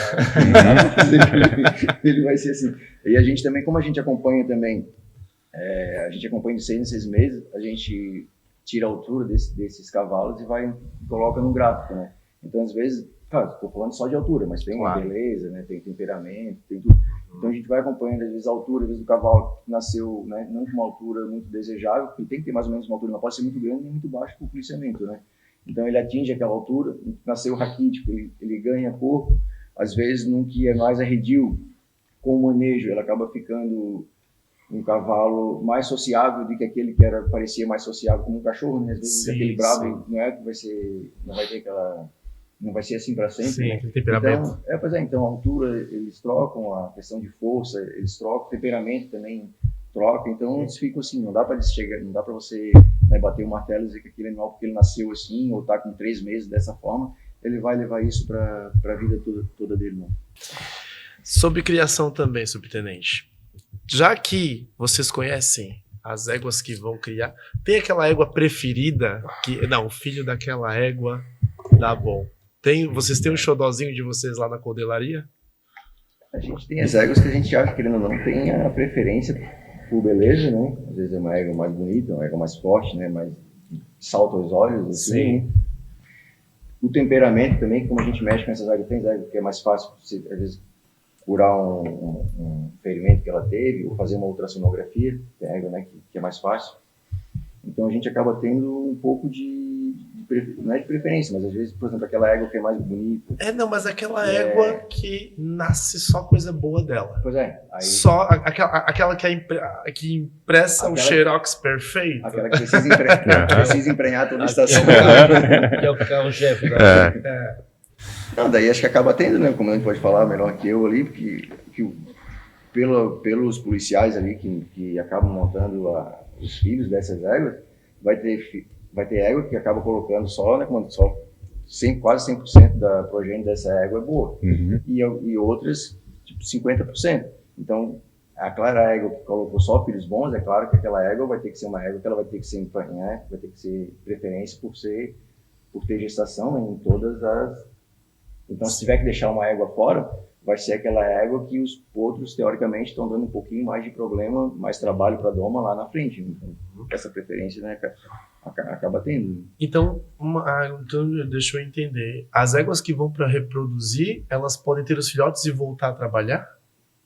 ele vai ser assim. E a gente também, como a gente acompanha também, a gente acompanha de 6 em 6 meses, a gente tira a altura desses cavalos e coloca no gráfico, né? Então, às vezes, claro, estou falando só de altura, mas tem beleza, né? Tem temperamento, tem tudo. Então a gente vai acompanhando, às vezes, a altura, às vezes o cavalo nasceu, né, não com uma altura muito desejável, porque tem que ter mais ou menos uma altura, não pode ser muito grande nem muito baixo para o policiamento, né? Então ele atinge aquela altura, nasceu raquítico, ele ganha corpo, às vezes num que é mais arredio, com o manejo, ele acaba ficando um cavalo mais sociável do que aquele que parecia mais sociável como um cachorro, né? Às vezes aquele bravo não é que não vai ser assim para sempre. Sim, né? temperamento. Então a altura eles trocam, a questão de força eles trocam, o temperamento também troca, então eles ficam assim, não dá para você, né, bater o martelo e dizer que aquele animal, porque ele nasceu assim, ou está com 3 meses dessa forma, ele vai levar isso para a vida toda dele, não. Sobre criação também, subtenente. Já que vocês conhecem as éguas que vão criar, tem aquela égua preferida, o filho daquela égua dá bom. Vocês têm um xodózinho de vocês lá na cordelaria? A gente tem as éguas que a gente acha que ele não tem a preferência por beleza, né? Às vezes é uma égua mais bonita, uma égua mais forte, né? Mais salta aos olhos, assim. Sim. O temperamento também, como a gente mexe com essas éguas, tem éguas que é mais fácil, às vezes, curar um ferimento que ela teve, ou fazer uma ultrassonografia, né, que é mais fácil. Então a gente acaba tendo um pouco não é de preferência, mas às vezes, por exemplo, aquela égua que é mais bonita. Não, mas aquela égua que nasce só coisa boa dela. Pois é. Aí, só aquela que impressa o xerox perfeito. Aquela que precisa emprenhar toda a estação. Que é o carro-chefe. Não, daí acho que acaba tendo, né? Como a gente pode falar melhor que eu ali, porque pelos policiais ali que acabam montando os filhos dessas éguas, vai ter égua que acaba colocando só, né? Quase 100% da progênie dessa égua é boa. Uhum. E outras, tipo, 50%. Então, aquela égua que colocou só filhos bons, é claro que aquela égua vai ter que ser uma égua que ela vai ter que ser emprenhar, vai ter que ser preferência por ter gestação, né, em todas as... Então, se tiver que deixar uma égua fora, vai ser aquela égua que os potros, teoricamente, estão dando um pouquinho mais de problema, mais trabalho para a doma lá na frente. Então, essa preferência, né, acaba tendo. Então, deixa eu entender. As éguas que vão para reproduzir, elas podem ter os filhotes e voltar a trabalhar?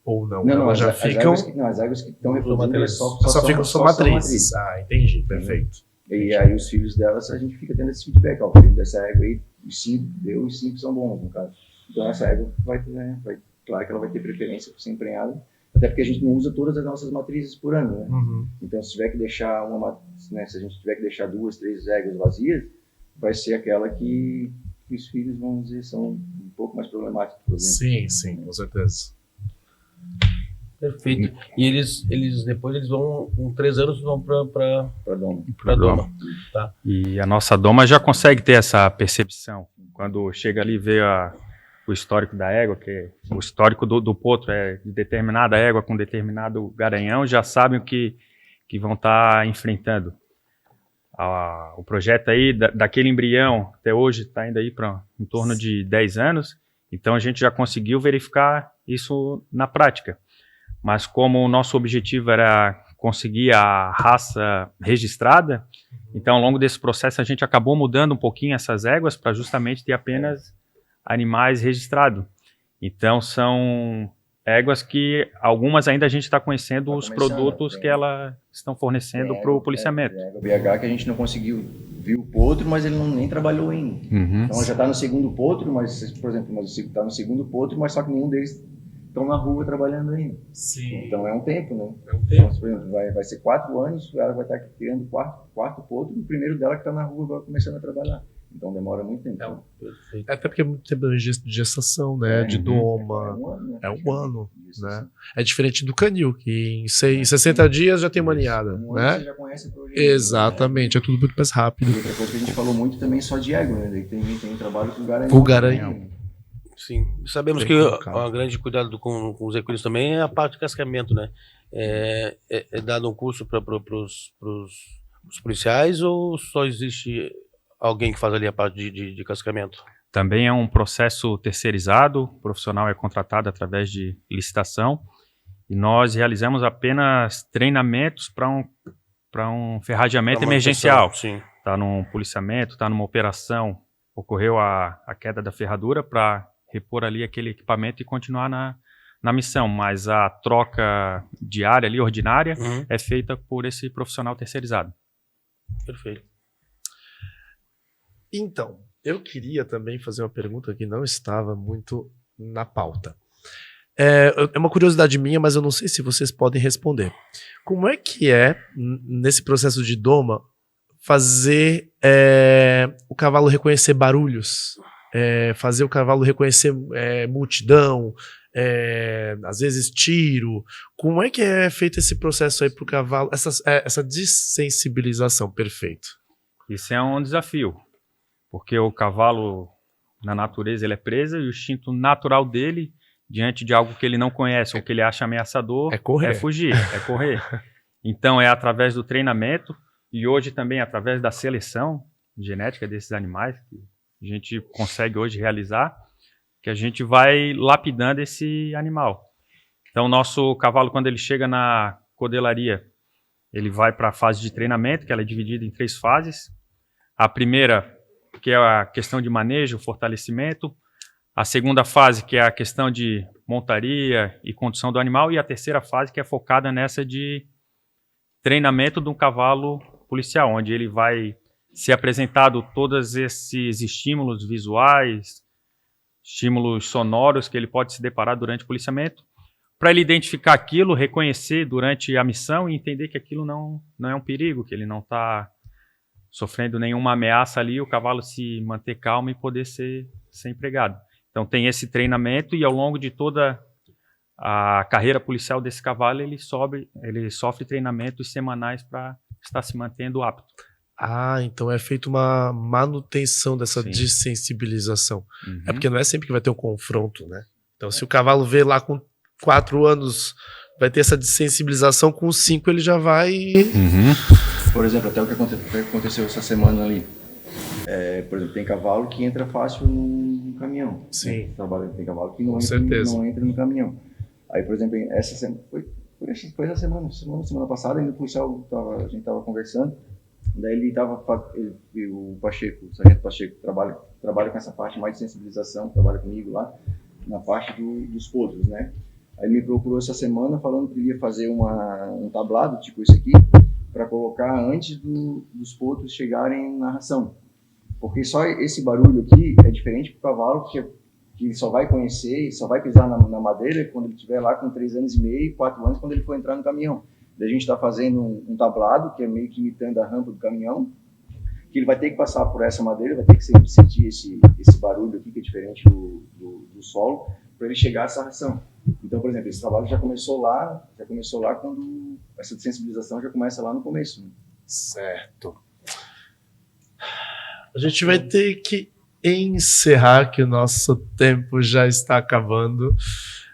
Ou não? Não, elas já ficam... As éguas que estão reproduzindo só ficam matrizes. Ah, entendi. Perfeito. E aí os filhos delas, a gente fica tendo esse feedback. Ó, o filho dessa égua aí, os 5 são bons, no caso. Então essa égua claro que ela vai ter preferência por ser emprenhada, até porque a gente não usa todas as nossas matrizes por ano, né? Uhum. Então se tiver que deixar se a gente tiver que deixar 2, 3 éguas vazias, vai ser aquela que os filhos, vamos dizer, são um pouco mais problemáticos, por exemplo. Sim, com certeza. Perfeito. E eles depois vão, com 3 anos, vão para doma. doma. Tá. E a nossa doma já consegue ter essa percepção. Quando chega ali e vê o histórico da égua, que o histórico do potro é de determinada égua com determinado garanhão, já sabem o que vão estar enfrentando. O projeto aí, daquele embrião, até hoje está indo aí para em torno de 10 anos, então a gente já conseguiu verificar isso na prática. Mas como o nosso objetivo era conseguir a raça registrada, então ao longo desse processo a gente acabou mudando um pouquinho essas éguas para justamente ter apenas animais registrados. Então são éguas que algumas ainda a gente está conhecendo os produtos que elas estão fornecendo para o policiamento. O BH que a gente não conseguiu ver o potro, mas ele nem trabalhou ainda. Uhum. Então já está no segundo potro, mas, por exemplo, está no segundo potro, mas só que nenhum deles estão na rua trabalhando ainda. Sim. Então é um tempo, né? É um tempo. Então, por exemplo, vai ser 4 anos, ela vai estar criando o quarto potro, e o primeiro dela que está na rua vai começando a trabalhar. Então demora muito tempo. Perfeito. Até porque é muito tempo de gestação, né? De doma. É um ano, né? É diferente do canil, que em 60 dias já tem uma ninhada, né? Você já conhece o projeto. Exatamente, é tudo muito mais rápido. E outra coisa que a gente falou muito também só de égua, né? Tem um trabalho com garanhão. Com garanhão. Sim, sabemos que o grande cuidado com os equinos também é a parte de cascamento, né? É dado um curso para os policiais ou só existe alguém que faz ali a parte de cascamento? Também é um processo terceirizado, o profissional é contratado através de licitação e nós realizamos apenas treinamentos para um ferrageamento emergencial. Está num policiamento, está numa operação, ocorreu a queda da ferradura para repor ali aquele equipamento e continuar na missão, mas a troca diária ali, ordinária, é feita por esse profissional terceirizado. Perfeito. Então, eu queria também fazer uma pergunta que não estava muito na pauta. É uma curiosidade minha, mas eu não sei se vocês podem responder. Como é que nesse processo de doma, fazer o cavalo reconhecer barulhos? Fazer o cavalo reconhecer multidão, às vezes tiro. Como é que é feito esse processo aí para o cavalo, essa dessensibilização? Perfeito. Isso é um desafio, porque o cavalo, na natureza, ele é preso e o instinto natural dele, diante de algo que ele não conhece ou que ele acha ameaçador, é fugir, é correr. Então é através do treinamento e hoje também através da seleção genética desses animais, que a gente consegue hoje realizar, que a gente vai lapidando esse animal. Então, o nosso cavalo, quando ele chega na codelaria, ele vai para a fase de treinamento, que ela é dividida em 3 fases. A primeira, que é a questão de manejo, fortalecimento. A segunda fase, que é a questão de montaria e condução do animal, e a terceira fase, que é focada nessa de treinamento de um cavalo policial, onde ele vai ser apresentado todos esses estímulos visuais, estímulos sonoros que ele pode se deparar durante o policiamento, para ele identificar aquilo, reconhecer durante a missão e entender que aquilo não é um perigo, que ele não está sofrendo nenhuma ameaça ali, o cavalo se manter calmo e poder ser empregado. Então tem esse treinamento e ao longo de toda a carreira policial desse cavalo ele sofre treinamentos semanais para estar se mantendo apto. Ah, então é feita uma manutenção dessa Sim. dessensibilização. Uhum. É porque não é sempre que vai ter um confronto, né? Então se o cavalo vê lá com 4 anos, vai ter essa dessensibilização, com 5 ele já vai... Por exemplo, até o que aconteceu essa semana ali. Por exemplo, tem cavalo que entra fácil no caminhão. Sim. Né? Tem cavalo que não entra no caminhão. Aí, por exemplo, essa semana, foi essa semana passada, ainda o policial a gente estava conversando, daí o Pacheco, o sargento Pacheco, trabalha com essa parte mais de sensibilização, trabalha comigo lá, na parte dos potros, né? Aí ele me procurou essa semana falando que ele ia fazer um tablado, tipo esse aqui, para colocar antes dos potros chegarem na ração. Porque só esse barulho aqui é diferente para o cavalo, que ele só vai conhecer e só vai pisar na madeira quando ele estiver lá com 3 anos e meio, 4 anos, quando ele for entrar no caminhão. Daí a gente está fazendo um tablado, que é meio que imitando a rampa do caminhão, que ele vai ter que passar por essa madeira, vai ter que sempre sentir esse barulho aqui, que é diferente do solo, para ele chegar a essa ração. Então, por exemplo, esse trabalho já começou lá quando essa sensibilização já começa lá no começo. Né? Certo. A gente vai ter que encerrar, que o nosso tempo já está acabando,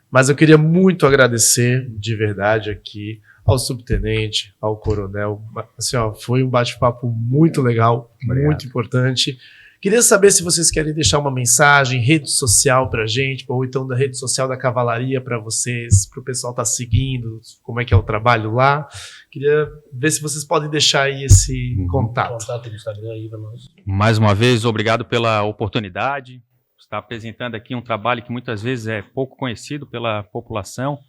mas eu queria muito agradecer, de verdade, aqui ao subtenente, ao coronel. Assim, foi um bate-papo muito legal, muito importante. Queria saber se vocês querem deixar uma mensagem, rede social pra gente, ou então da rede social da Cavalaria para vocês, para o pessoal estar seguindo, como é que é o trabalho lá. Queria ver se vocês podem deixar aí esse contato. Contato no Instagram aí para nós. Mais uma vez, obrigado pela oportunidade. Está apresentando aqui um trabalho que muitas vezes é pouco conhecido pela população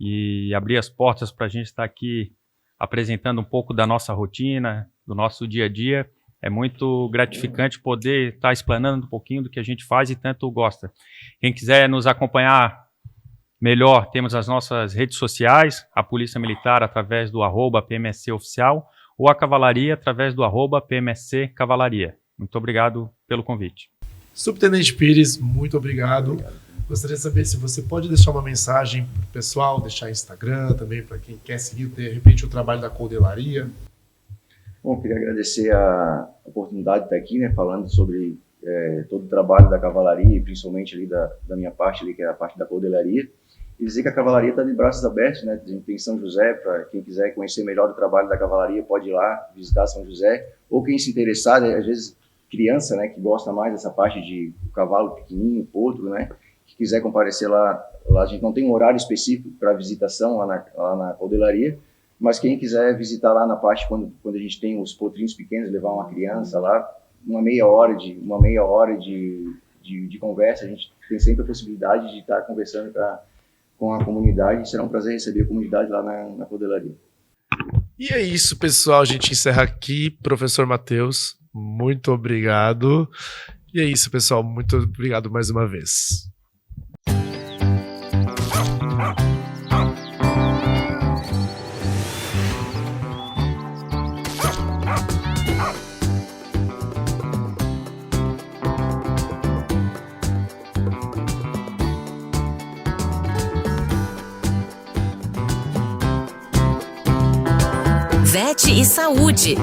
e abrir as portas para a gente estar aqui apresentando um pouco da nossa rotina, do nosso dia a dia. É muito gratificante poder estar explanando um pouquinho do que a gente faz e tanto gosta. Quem quiser nos acompanhar melhor, temos as nossas redes sociais, a Polícia Militar através do @PMSC Oficial ou a Cavalaria através do @PMSC Cavalaria. Muito obrigado pelo convite. Subtenente Pires, muito obrigado. Gostaria de saber se você pode deixar uma mensagem para o pessoal, deixar Instagram também, para quem quer seguir, de repente, o trabalho da Cordelaria. Bom, queria agradecer a oportunidade de estar aqui, né, falando sobre todo o trabalho da Cavalaria, principalmente ali da minha parte, ali, que é a parte da Cordelaria. E dizer que a Cavalaria está de braços abertos, né? A gente tem São José, para quem quiser conhecer melhor o trabalho da Cavalaria, pode ir lá visitar São José. Ou quem se interessar, né, às vezes criança, né, que gosta mais dessa parte de cavalo pequenininho, potro, né, que quiser comparecer lá a gente não tem um horário específico para visitação lá na Cordelaria, mas quem quiser visitar lá na parte quando a gente tem os potrinhos pequenos, levar uma criança lá, uma meia hora de conversa, a gente tem sempre a possibilidade de estar conversando com a comunidade. Será um prazer receber a comunidade lá na Cordelaria. E é isso, pessoal. A gente encerra aqui. Professor Matheus, muito obrigado. E é isso, pessoal. Muito obrigado mais uma vez. VET e Saúde.